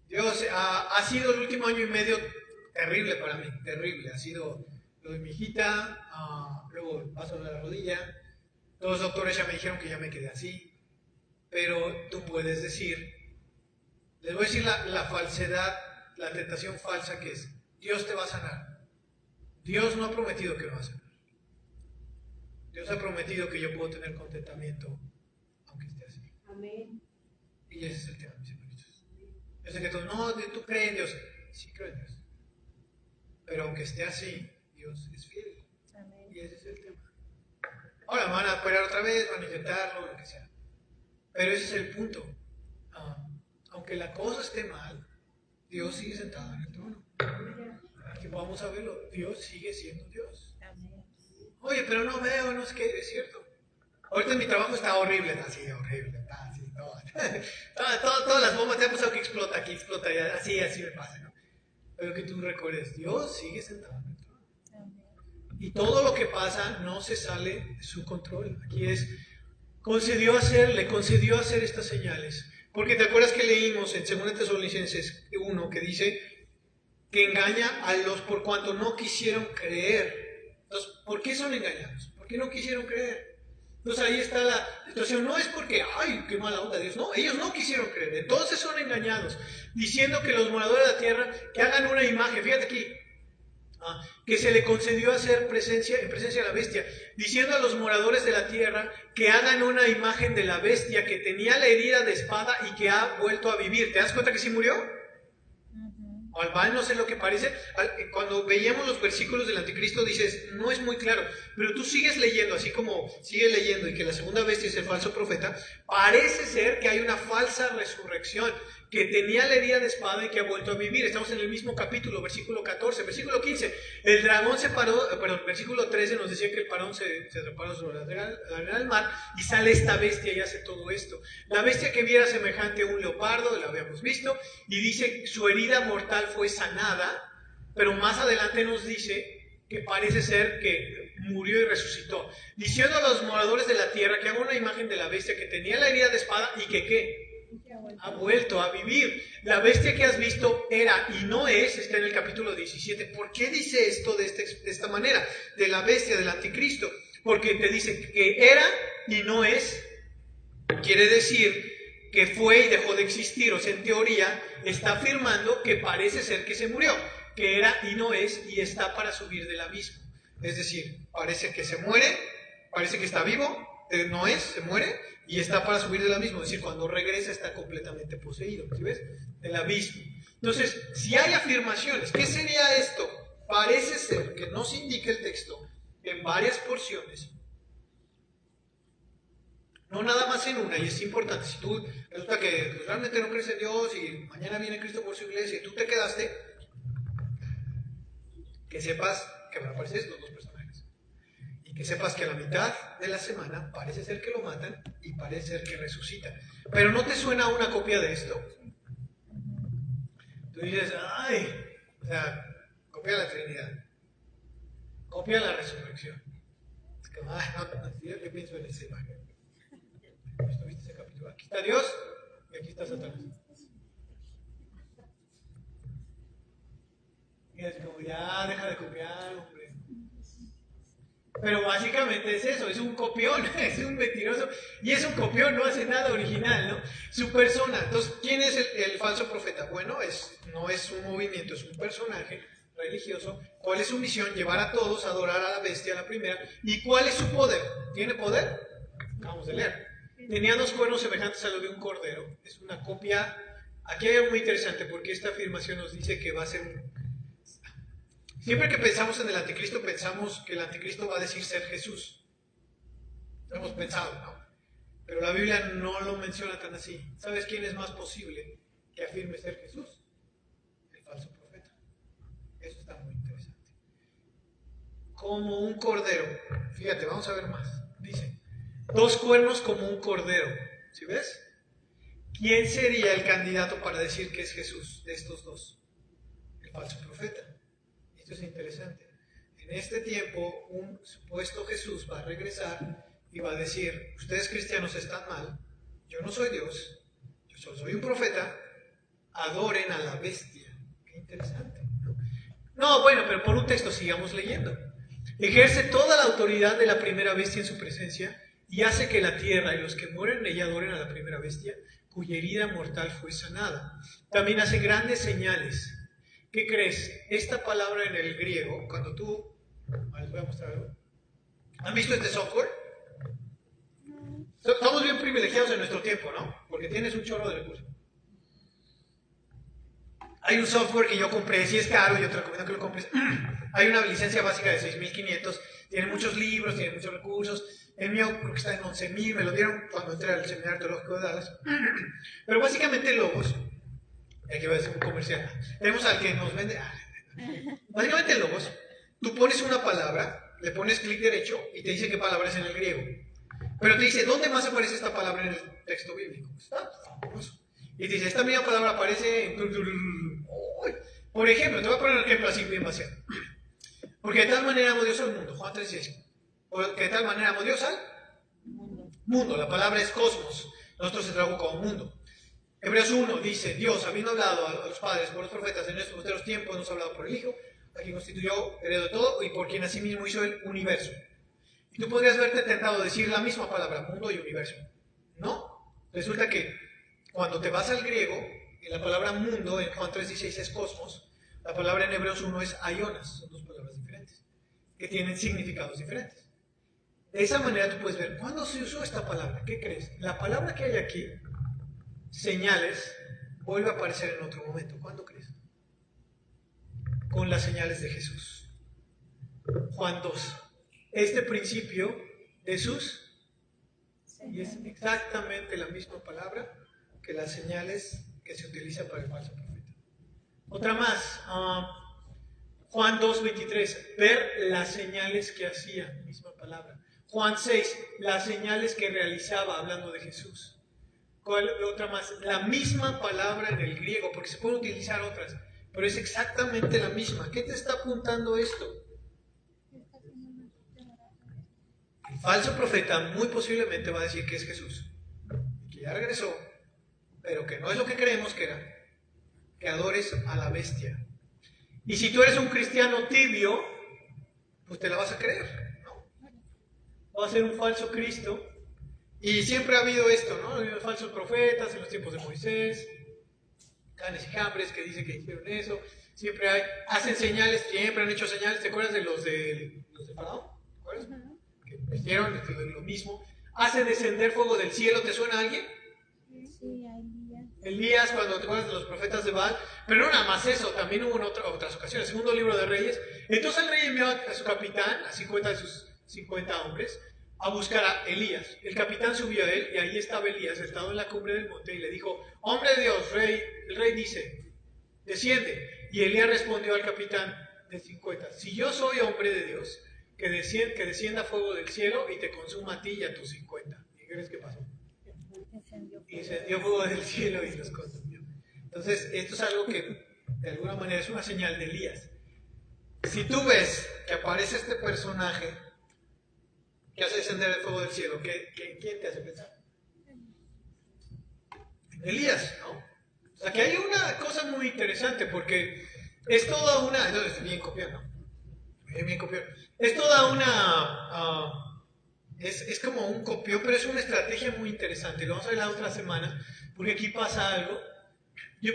Dios ha sido el último año y medio terrible para mí, terrible. Ha sido lo de mi hijita, luego el paso de la rodilla. Todos los doctores ya me dijeron que ya me quedé así. Pero tú puedes decir, les voy a decir la falsedad, la tentación falsa que es, Dios te va a sanar. Dios no ha prometido que me va a sanar. Dios ha prometido que yo puedo tener contentamiento, aunque esté así. Amén. Y ese es el tema, mis hermanitos. Yo sé que todos, no, tú crees en Dios. Sí creo en Dios. Pero aunque esté así, Dios es fiel. Amén. Y ese es el tema. Ahora van a operar otra vez, van a intentarlo, lo que sea. Pero ese es el punto. Aunque la cosa esté mal, Dios sigue sentado en el trono. Aquí vamos a verlo. Dios sigue siendo Dios. Amén. Oye, pero no veo, no sé qué, es cierto. Ahorita mi trabajo está horrible, está así, horrible, está así, todas las bombas, te ha pasado que explota aquí, explota allá, así me pasa, ¿no? Pero que tú recuerdes, Dios sigue sentado en el trono. Y todo lo que pasa no se sale de su control. Aquí es, le concedió hacer estas señales. Porque te acuerdas que leímos en 2 Tesalonicenses 1 que dice que engaña a los por cuanto no quisieron creer. Entonces, ¿por qué son engañados? ¿Por qué no quisieron creer? Entonces ahí está la situación. No es porque, ay, qué mala onda Dios. No, ellos no quisieron creer. Entonces son engañados. Diciendo que los moradores de la tierra que hagan una imagen. Fíjate aquí. Que se le concedió hacer en presencia de la bestia, diciendo a los moradores de la tierra que hagan una imagen de la bestia que tenía la herida de espada y que ha vuelto a vivir. ¿Te das cuenta que sí murió? O al mal no sé lo que parece. Cuando veíamos los versículos del anticristo dices, no es muy claro, pero tú sigues leyendo, así como sigues leyendo y que la segunda bestia es el falso profeta, parece ser que hay una falsa resurrección, que tenía la herida de espada y que ha vuelto a vivir. Estamos en el mismo capítulo, versículo 14, versículo 15. El dragón se paró, versículo 13 nos decía que el parón se paró sobre la arena del mar y sale esta bestia y hace todo esto. La bestia que viera semejante a un leopardo, la habíamos visto, y dice su herida mortal fue sanada, pero más adelante nos dice que parece ser que murió y resucitó, diciendo a los moradores de la tierra que haga una imagen de la bestia que tenía la herida de espada y que ¿qué? Ha vuelto a vivir. La bestia que has visto era y no es, está en el capítulo 17. ¿Por qué dice esto de esta manera? De la bestia, del anticristo. Porque te dice que era y no es. Quiere decir que fue y dejó de existir. O sea, en teoría está afirmando que parece ser que se murió, que era y no es, y está para subir del abismo. Es decir, parece que se muere, parece que está vivo, no es, se muere, y está para subir del abismo. Es decir, cuando regresa está completamente poseído, ¿sí ves? Del abismo. Entonces, si hay afirmaciones, ¿qué sería esto? Parece ser que nos indica el texto en varias porciones, no nada más en una, y es importante. Si tú resulta que pues, realmente no crees en Dios y mañana viene Cristo por su iglesia y tú te quedaste, que sepas que van a aparecer estos dos personajes. Y que sepas que a la mitad de la semana parece ser que lo matan y parece ser que resucitan. Pero ¿no te suena una copia de esto? Tú dices, ay, o sea, copia la Trinidad, copia la resurrección. Es que, ay, no, yo pienso en esa imagen. ¿Viste ese capítulo? Aquí está Dios y aquí está Satanás. Y es como, ya, deja de copiar, hombre. Pero básicamente es eso, es un copión, es un mentiroso. Y es un copión, no hace nada original, ¿no? Su persona. Entonces, ¿quién es el falso profeta? Bueno, no es un movimiento, es un personaje religioso. ¿Cuál es su misión? Llevar a todos a adorar a la bestia, la primera. ¿Y cuál es su poder? ¿Tiene poder? Acabamos de leer. Tenía 2 cuernos semejantes a lo de un cordero. Es una copia. Aquí hay algo muy interesante porque esta afirmación nos dice que va a ser Siempre que pensamos en el anticristo, pensamos que el anticristo va a decir ser Jesús. Lo hemos pensado, ¿no? Pero la Biblia no lo menciona tan así. ¿Sabes quién es más posible que afirme ser Jesús? El falso profeta. Eso está muy interesante. Como un cordero. Fíjate, vamos a ver más. Dice, 2 cuernos como un cordero. ¿Sí ves? ¿Quién sería el candidato para decir que es Jesús de estos dos? El falso profeta. Esto es interesante. En este tiempo, un supuesto Jesús va a regresar y va a decir, ustedes cristianos están mal, yo no soy Dios, yo solo soy un profeta, adoren a la bestia. Qué interesante. No, bueno, pero por un texto sigamos leyendo. Ejerce toda la autoridad de la primera bestia en su presencia y hace que la tierra y los que mueren en ella adoren a la primera bestia, cuya herida mortal fue sanada. También hace grandes señales. ¿Qué crees? Esta palabra en el griego, cuando tú... Les voy a mostrar algo. ¿Han visto este software? Estamos bien privilegiados en nuestro tiempo, ¿no? Porque tienes un chorro de recursos. Hay un software que yo compré, si es caro, yo te recomiendo que lo compres. Hay una licencia básica de 6,500, tiene muchos libros, tiene muchos recursos. El mío creo que está en 11,000, me lo dieron cuando entré al Seminario Teológico de Dallas. Pero básicamente Logos, aquí va a ser un comercial, tenemos al que nos vende. Básicamente Logos, tú pones una palabra, le pones clic derecho y te dice qué palabra es en el griego. Pero te dice, ¿dónde más aparece esta palabra en el texto bíblico? Está fabuloso. Y te dice, esta misma palabra aparece en... Por ejemplo, te voy a poner un ejemplo así bien vaciado. Porque de tal manera amó Dios al mundo, Juan 3,6. Porque de tal manera amó Dios al mundo. La palabra es cosmos. Nosotros se tradujo como mundo. Hebreos 1 dice, Dios, habiendo hablado a los padres por los profetas en estos posteros tiempos, nos ha hablado por el Hijo, a quien constituyó heredero de todo y por quien asimismo hizo el universo. Y tú podrías verte tentado a decir la misma palabra, mundo y universo. No. Resulta que cuando te vas al griego, en la palabra mundo, en Juan 3,16 es cosmos, la palabra en Hebreos 1 es aionas, son 2 palabras diferentes, que tienen significados diferentes. De esa manera tú puedes ver, ¿cuándo se usó esta palabra? ¿Qué crees? La palabra que hay aquí, señales, vuelve a aparecer en otro momento. ¿Cuándo crees? Con las señales de Jesús. Juan 2. Este principio de sus, y es exactamente la misma palabra que las señales que se utilizan para el falso profeta. Otra más, Juan 2,23, ver las señales que hacía, misma palabra. Juan 6, las señales que realizaba, hablando de Jesús. ¿Cuál otra más? La misma palabra en el griego, porque se pueden utilizar otras, pero es exactamente la misma. ¿Qué te está apuntando esto? falso profeta muy posiblemente va a decir que es Jesús, que ya regresó, pero que no es lo que creemos que era, que adores a la bestia. Y si tú eres un cristiano tibio, pues te la vas a creer, ¿no? Va a ser un falso Cristo. Y siempre ha habido esto, ¿no? Ha habido falsos profetas en los tiempos de Moisés, Canes y Jambres que dicen que hicieron eso. Siempre hacen señales, siempre han hecho señales. ¿Te acuerdas de los de Faraón? ¿Te acuerdas? Que hicieron lo mismo. Hace descender fuego del cielo. ¿Te suena a alguien? Sí, a Elías. Elías, cuando te acuerdas de los profetas de Baal. Pero no nada más eso, también hubo en otras ocasiones. Segundo libro de Reyes. Entonces el rey envió a su capitán, a 50 de sus 50 hombres, a buscar a Elías. El capitán subió a él y ahí estaba Elías sentado en la cumbre del monte y le dijo: hombre de Dios, rey. El rey dice: desciende. Y Elías respondió al capitán de 50: si yo soy hombre de Dios, que descienda fuego del cielo y te consuma a ti y a tus 50. ¿Y qué crees que pasó? Y descendió fuego del cielo y los consumió. Entonces, esto es algo que de alguna manera es una señal de Elías. Si tú ves que aparece este personaje que hace descender el fuego del cielo, ¿quién te hace pensar? Elías, ¿no? O sea, que hay una cosa muy interesante, porque es toda una... Entonces, bien copiado, ¿no? Bien copiado. Es toda una... es como un copión, pero es una estrategia muy interesante. Lo vamos a ver la otra semana, porque aquí pasa algo. Yo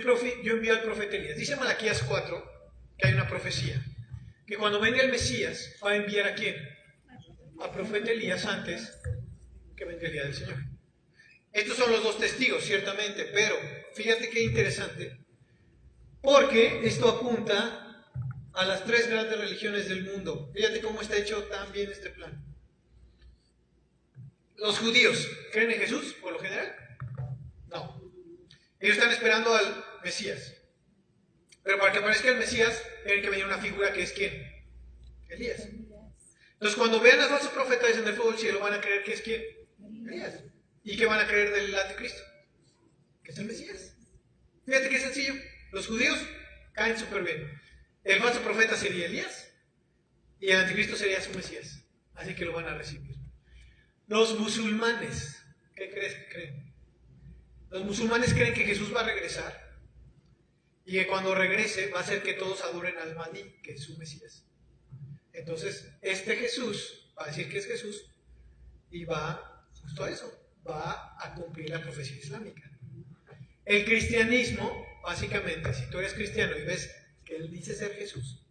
envío al profeta Elías. Dice Malaquías 4 que hay una profecía, que cuando venga el Mesías va a enviar ¿a quién? A profeta Elías antes que venga el día del Señor. Estos son los dos testigos, ciertamente, pero fíjate qué interesante, porque esto apunta a las tres grandes religiones del mundo. Fíjate cómo está hecho tan bien este plan. Los judíos, ¿creen en Jesús, por lo general? No. Ellos están esperando al Mesías. Pero para que aparezca el Mesías, tienen que venir una figura que es ¿quién? Elías. Entonces, cuando vean al falso profeta descender fuego del cielo, van a creer que es ¿quién? Elías. ¿Y qué van a creer del anticristo? Que es el Mesías. Fíjate qué sencillo. Los judíos caen súper bien. El falso profeta sería Elías y el anticristo sería su Mesías. Así que lo van a recibir. Los musulmanes, ¿qué crees que creen? Los musulmanes creen que Jesús va a regresar y que cuando regrese va a hacer que todos adoren al Mahdi, que es su Mesías. Entonces, este Jesús va a decir que es Jesús y va justo a eso, va a cumplir la profecía islámica. El cristianismo, básicamente, si tú eres cristiano y ves que él dice ser Jesús,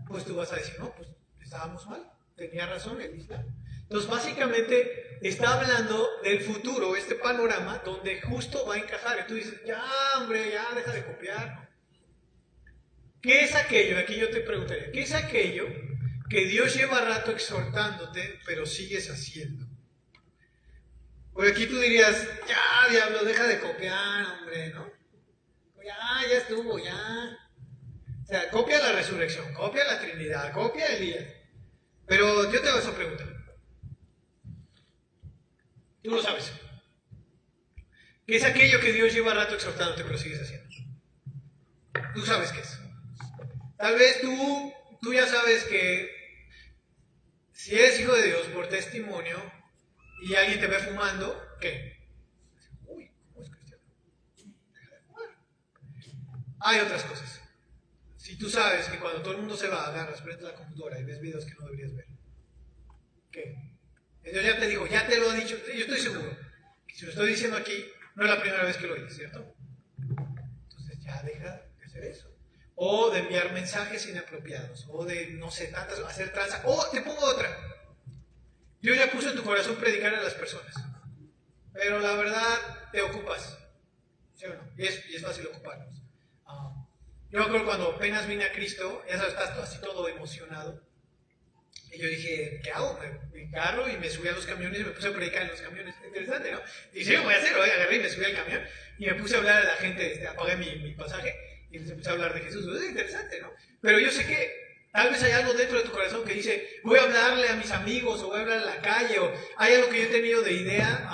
pues tú vas a decir, no, pues estábamos mal, tenía razón el Islam. Entonces, básicamente, está hablando del futuro, este panorama, donde justo va a encajar. Y tú dices, ya, hombre, ya, deja de copiar. ¿Qué es aquello? Aquí yo te preguntaría, ¿qué es aquello que Dios lleva rato exhortándote, pero sigues haciendo? Porque aquí tú dirías, ya, diablo, deja de copiar, hombre, ¿no? Ya estuvo, ya. O sea, copia la resurrección, copia la Trinidad, copia a Elías. Pero yo te hago esa pregunta. Tú lo sabes. ¿Qué es aquello que Dios lleva rato exhortándote, pero sigues haciendo? Tú sabes qué es. Tal vez tú ya sabes que si eres hijo de Dios por testimonio y alguien te ve fumando, ¿qué? Uy, ¿cómo es cristiano? Deja de fumar. Hay otras cosas. Si tú sabes que cuando todo el mundo se va, agarras, prendes la computadora y ves videos que no deberías ver, ¿qué? Dios ya te dijo, ya te lo ha dicho. Yo estoy seguro que si lo estoy diciendo aquí, no es la primera vez que lo oyes, ¿cierto? Entonces ya deja de hacer eso. O de enviar mensajes inapropiados, o de, no sé, tantas, hacer tranza. O te pongo otra. Dios ya puso en tu corazón predicar a las personas, pero la verdad te ocupas, ¿sí o no? Y es fácil ocuparnos. Yo me acuerdo cuando apenas vine a Cristo, ya sabes, estás así todo emocionado. Y yo dije, ¿qué hago? Me carro y me subí a los camiones y me puse a predicar en los camiones. Interesante, ¿no? Y dije, ¿qué voy a hacer? Agarré y me subí al camión y me puse a hablar a la gente, apagué mi pasaje y les empecé a hablar de Jesús. Es interesante, ¿no? Pero yo sé que tal vez hay algo dentro de tu corazón que dice, voy a hablarle a mis amigos o voy a hablar en la calle, o hay algo que yo he tenido de idea.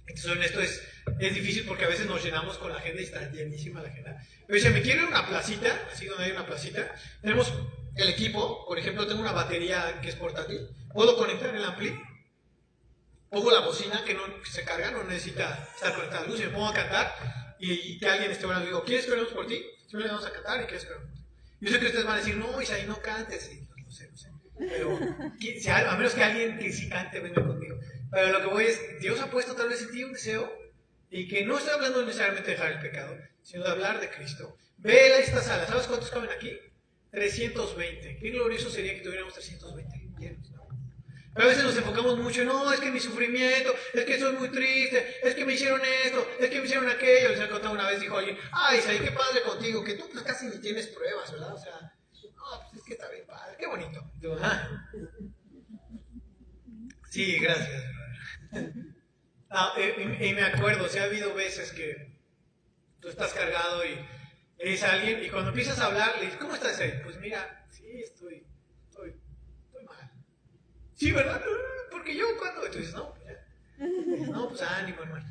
Entonces, esto es difícil porque a veces nos llenamos con la agenda y está llenísima la agenda. Pero dice, me quiero ir a una placita, así donde hay una placita. Tenemos el equipo, por ejemplo, tengo una batería que es portátil, puedo conectar el ampli, pongo la bocina que se carga, no necesita estar conectada a luz, y me pongo a cantar y que alguien esté hablando, digo, ¿quieres que oremos por ti? Simplemente vamos a cantar y ¿quieres que oremos por ti? Yo sé que ustedes van a decir, no, Isaí, no cantes, sí, lo sé, pero a menos que alguien que sí cante venga conmigo. Pero lo que voy es, Dios ha puesto tal vez en ti un deseo y que no estoy hablando necesariamente de dejar el pecado, sino de hablar de Cristo. Ve a esta sala, ¿sabes cuántos caben aquí? 320. Qué glorioso sería que tuviéramos 320 llenos, ¿no? Pero a veces nos enfocamos mucho, no, es que mi sufrimiento, es que soy muy triste, es que me hicieron esto, es que me hicieron aquello. Les he contado una vez, dijo alguien, ay, Isaí, qué padre contigo, que tú pues casi ni tienes pruebas, ¿verdad? O sea, no, pues es que está bien padre, qué bonito. Digo, sí, gracias. Y me acuerdo, ha habido veces que tú estás cargado y eres alguien, y cuando empiezas a hablar, le dices, ¿cómo estás ahí? Pues mira, sí, estoy mal. Sí, ¿verdad? Porque yo cuando... Y tú dices, no, pues ya. No, pues ánimo, hermano.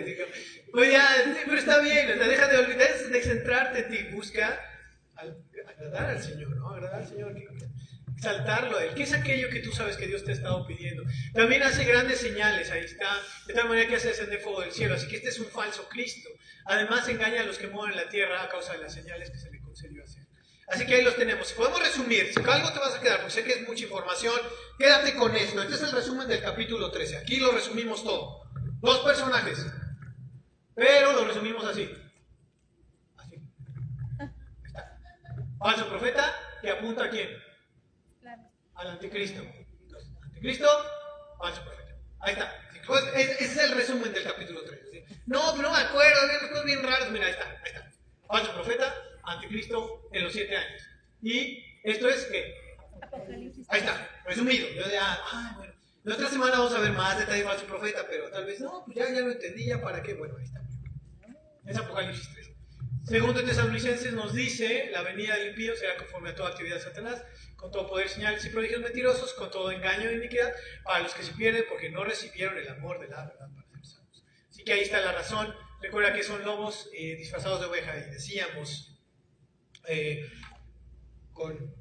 Digo, pues ya, pero está bien, deja de olvidar, de centrarte en ti, busca agradar al Señor, ¿no? Agradar al Señor, exaltarlo a Él. ¿Qué es aquello que tú sabes que Dios te ha estado pidiendo? También hace grandes señales, ahí está, de tal manera que hace descender fuego del cielo, así que este es un falso Cristo. Además engaña a los que mueven la tierra a causa de las señales que se le concedió hacer. Así que ahí los tenemos. Si podemos resumir, si algo te vas a quedar, porque sé que es mucha información, quédate con esto. Este es el resumen del capítulo 13. Aquí lo resumimos todo. 2 personajes, pero lo resumimos así. Así. Está. Falso profeta que apunta a quién? Al anticristo. Entonces, anticristo, falso profeta. Ahí está. Pues, ese es el resumen del capítulo 3. ¿Sí? No me acuerdo, había cosas bien raras. Mira, ahí está. Falso profeta, anticristo en los 7 años. Y esto es que... Ahí está, resumido. Yo ya, bueno. La otra semana vamos a ver más detalles de falso profeta, pero tal vez no, pues ya lo entendí, ya para qué. Bueno, ahí está. Es Apocalipsis 3. Segundo de Tesalonicenses nos dice, la venida del impío será conforme a toda actividad de Satanás, con todo poder, señales y prodigios mentirosos, con todo engaño e iniquidad, para los que se pierden porque no recibieron el amor de la verdad para ser salvos. Así que ahí está la razón. Recuerda que son lobos disfrazados de oveja, y decíamos con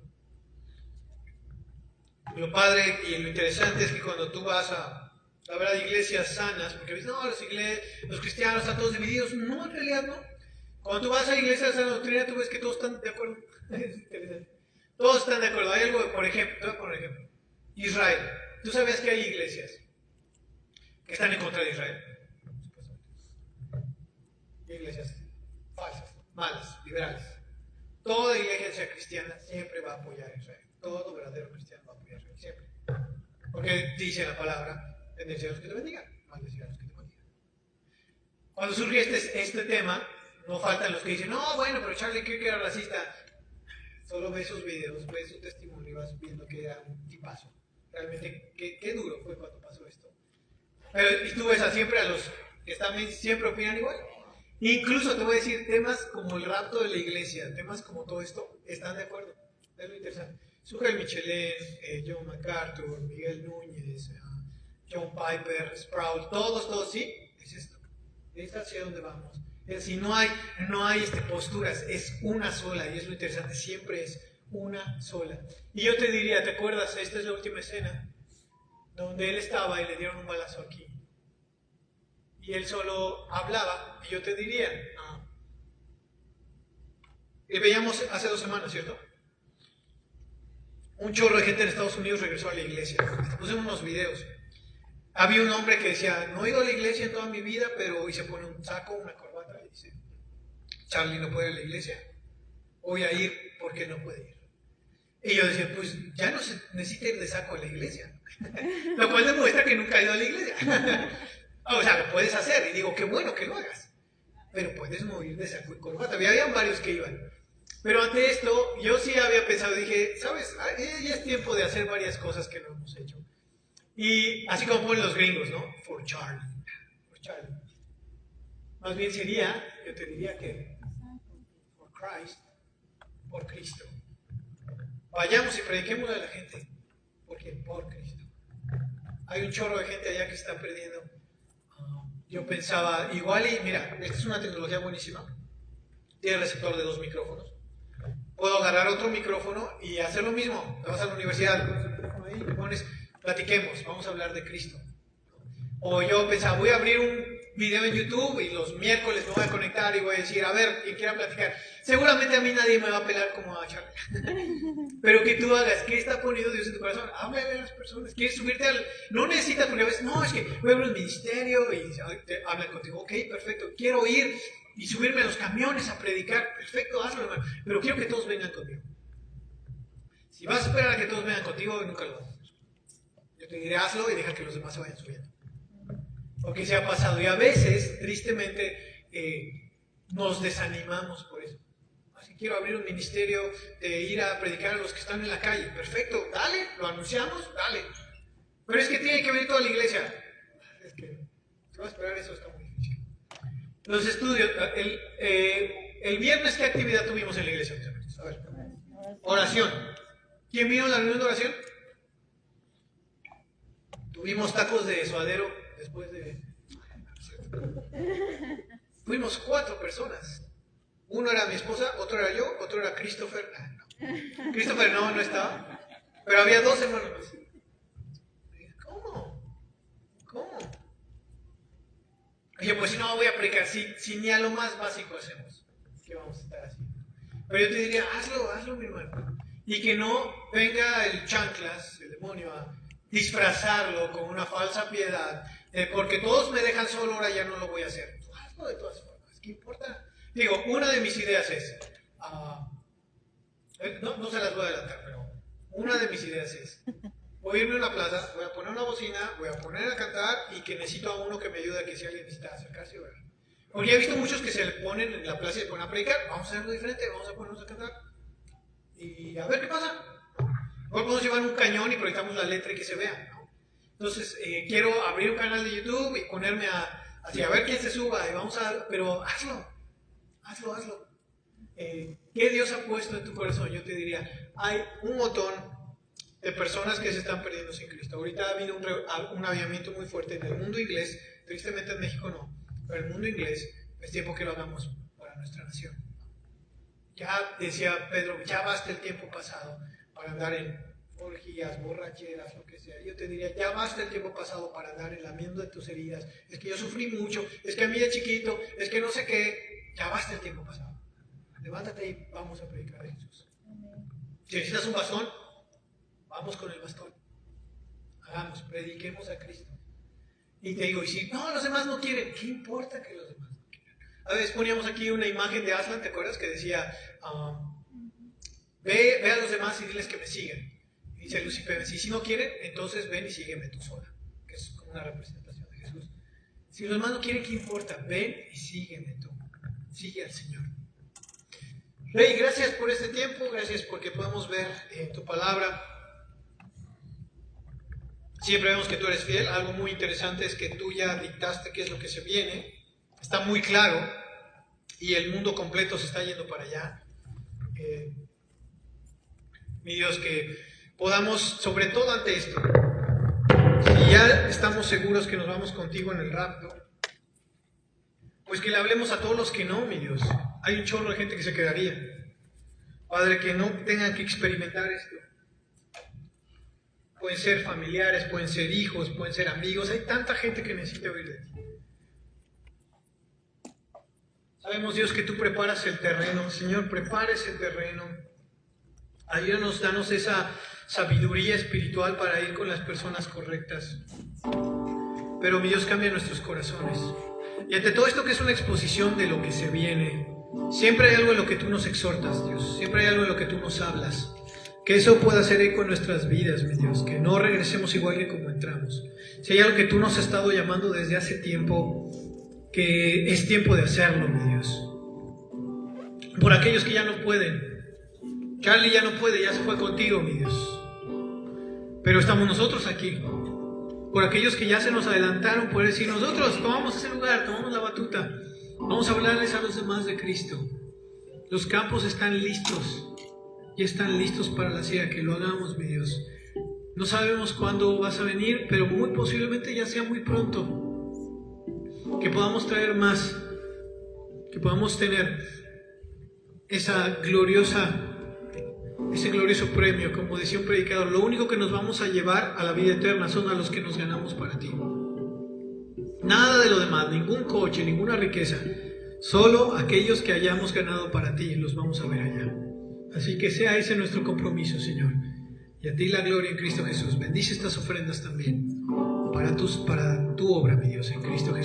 lo padre y lo interesante es que cuando tú vas a hablar de iglesias sanas, porque ves, no, los cristianos están todos divididos, no, en realidad no. Cuando tú vas a iglesias de sana doctrina, tú ves que todos están de acuerdo. Todos están de acuerdo. Hay algo, por ejemplo, Israel. ¿Tú sabías que hay iglesias que están en contra de Israel? Iglesias falsas, malas, liberales. Toda iglesia cristiana siempre va a apoyar a Israel. Todo verdadero cristiano va a apoyar a Israel, siempre. Porque dice la palabra, bendecir a los que te bendigan, maldecir a los que te maldigan. Cuando surge este tema, no faltan los que dicen, no, bueno, pero Charlie Kirk era racista. Solo ves sus videos, ves su testimonio y vas viendo que era un tipazo. Realmente, qué duro fue cuando pasó esto. Pero, y tú ves siempre a los que siempre opinan igual. Incluso te voy a decir, temas como el rapto de la iglesia, temas como todo esto, están de acuerdo. Es lo interesante. Sujel Michelin, John MacArthur, Miguel Núñez, John Piper, Sproul, todos, sí, es esto. Es hacia donde vamos. Es decir, no hay posturas, es una sola, y es lo interesante, siempre es una sola. Y yo te diría, ¿te acuerdas? Esta es la última escena, donde él estaba y le dieron un balazo aquí. Y él solo hablaba, y yo te diría, y veíamos hace 2 semanas, ¿cierto? Un chorro de gente en Estados Unidos regresó a la iglesia. Pusimos unos videos. Había un hombre que decía, no he ido a la iglesia en toda mi vida, pero hoy se pone un saco, una corbata, y dice, Charlie no puede ir a la iglesia, voy a ir porque no puede ir. Y yo decía, pues ya no se necesita ir de saco a la iglesia. Lo cual demuestra que nunca ha ido a la iglesia. O sea, lo puedes hacer, y digo, qué bueno que lo hagas, pero puedes morir de saco y corbata. Habían varios que iban. Pero ante esto, yo sí había pensado, dije, ¿sabes? Ya es tiempo de hacer varias cosas que no hemos hecho. Y así como ponen los gringos, ¿no? For Charlie. For Charlie. Más bien sería, yo te diría que, for Christ, por Cristo. Vayamos y prediquemos a la gente, porque por Cristo. Hay un chorro de gente allá que se está perdiendo. Yo pensaba, igual y mira, esta es una tecnología buenísima. Tiene receptor de 2 micrófonos. Puedo agarrar otro micrófono y hacer lo mismo. Te vas a la universidad, ahí te pones, platiquemos, vamos a hablar de Cristo. O yo pensaba, voy a abrir un video en YouTube y los miércoles me voy a conectar y voy a decir, a ver, quien quiera platicar. Seguramente a mí nadie me va a pelar como a Charlie. Pero que tú hagas, ¿qué está poniendo Dios en tu corazón? Háblale a las personas. ¿Quieres subirte al...? No necesitas, porque a veces, no, es que voy a abrir un ministerio y te hablan contigo. Ok, perfecto. Quiero ir y subirme a los camiones a predicar. Perfecto, hazlo, hermano. Pero quiero que todos vengan contigo. Si vas a esperar a que todos vengan contigo, nunca lo vas a hacer. Yo te diré, hazlo y deja que los demás se vayan subiendo. Porque se ha pasado. Y a veces, tristemente, nos desanimamos por eso. Así quiero abrir un ministerio de ir a predicar a los que están en la calle. Perfecto, dale, lo anunciamos, dale. Pero es que tiene que venir toda la iglesia. Es que se va a esperar, eso está muy difícil. Los estudios, el viernes, ¿qué actividad tuvimos en la iglesia? A ver, oración. ¿Quién vino a la reunión de oración? Tuvimos tacos de suadero después de... Fuimos 4 personas. Uno era mi esposa, otro era yo, otro era Christopher. No. Christopher no estaba. Pero había 2 hermanos. ¿Cómo? Y yo, pues si no voy a predicar, si ni a lo más básico hacemos, ¿qué vamos a estar haciendo? Pero yo te diría, hazlo mi hermano. Y que no venga el chanclas, el demonio, a disfrazarlo con una falsa piedad, porque todos me dejan solo, ahora ya no lo voy a hacer. Tú hazlo de todas formas, ¿qué importa? Digo, una de mis ideas es, no se las voy a adelantar, pero una de mis ideas es, voy a irme a una plaza, voy a poner una bocina, voy a poner a cantar y que necesito a uno que me ayude a que si alguien necesita acercarse, ¿verdad? Porque he visto muchos que se le ponen en la plaza y se ponen a predicar, vamos a hacer algo diferente, vamos a ponernos a cantar y a ver qué pasa. Hoy podemos llevar un cañón y proyectamos la letra y que se vea, ¿no? Entonces, quiero abrir un canal de YouTube y ponerme a ver quién se suba y vamos a... Pero hazlo. ¿Qué Dios ha puesto en tu corazón? Yo te diría, hay un montón de personas que se están perdiendo sin Cristo. Ahorita ha habido un avivamiento muy fuerte en el mundo inglés, tristemente en México no, pero en el mundo inglés es tiempo que lo hagamos para nuestra nación. Ya decía Pedro, ya basta el tiempo pasado para andar en orgías, borracheras, lo que sea. Yo te diría, ya basta el tiempo pasado para andar lamiendo de tus heridas. Es que yo sufrí mucho, es que a mí de chiquito, es que no sé qué. Ya basta el tiempo pasado. Levántate y vamos a predicar a Jesús. Si necesitas un bastón, vamos con el bastón. Hagamos, prediquemos a Cristo. Y te digo, y si no, los demás no quieren, ¿qué importa que los demás no quieran? A veces poníamos aquí una imagen de Aslan, ¿te acuerdas? Que decía, ve a los demás y diles que me sigan. Y dice Lucifer, si no quieren, entonces ven y sígueme tú sola. Que es como una representación de Jesús. Si los demás no quieren, ¿qué importa? Ven y sígueme tú. Sigue al Señor. Rey, gracias por este tiempo, gracias porque podemos ver tu palabra. Siempre vemos que tú eres fiel. Algo muy interesante es que tú ya dictaste qué es lo que se viene. Está muy claro y el mundo completo se está yendo para allá. Mi Dios, que podamos, sobre todo ante esto, si ya estamos seguros que nos vamos contigo en el rapto, pues que le hablemos a todos los que no, mi Dios. Hay un chorro de gente que se quedaría. Padre, que no tengan que experimentar esto. Pueden ser familiares, pueden ser hijos, pueden ser amigos. Hay tanta gente que necesita oír de ti. Sabemos, Dios, que tú preparas el terreno. Señor, prepara ese terreno. Ayúdanos, danos esa sabiduría espiritual para ir con las personas correctas. Pero, mi Dios, cambia nuestros corazones. Y ante todo esto que es una exposición de lo que se viene, siempre hay algo en lo que tú nos exhortas, Dios. Siempre hay algo en lo que tú nos hablas. Que eso pueda hacer eco en nuestras vidas, mi Dios. Que no regresemos igual que como entramos. Si hay algo que tú nos has estado llamando desde hace tiempo, que es tiempo de hacerlo, mi Dios. Por aquellos que ya no pueden. Charlie ya no puede, ya se fue contigo, mi Dios. Pero estamos nosotros aquí. Por aquellos que ya se nos adelantaron, por decir, nosotros tomamos ese lugar, tomamos la batuta. Vamos a hablarles a los demás de Cristo. Los campos están listos. Ya están listos para la siega, que lo hagamos, mi Dios. No sabemos cuándo vas a venir, pero muy posiblemente ya sea muy pronto. Que podamos traer más, que podamos tener esa gloriosa ese glorioso premio, como decía un predicador, lo único que nos vamos a llevar a la vida eterna son a los que nos ganamos para ti. Nada de lo demás, ningún coche, ninguna riqueza, solo aquellos que hayamos ganado para ti los vamos a ver allá. Así que sea ese nuestro compromiso, Señor. Y a ti la gloria en Cristo Jesús. Bendice estas ofrendas también para tu obra, mi Dios, en Cristo Jesús.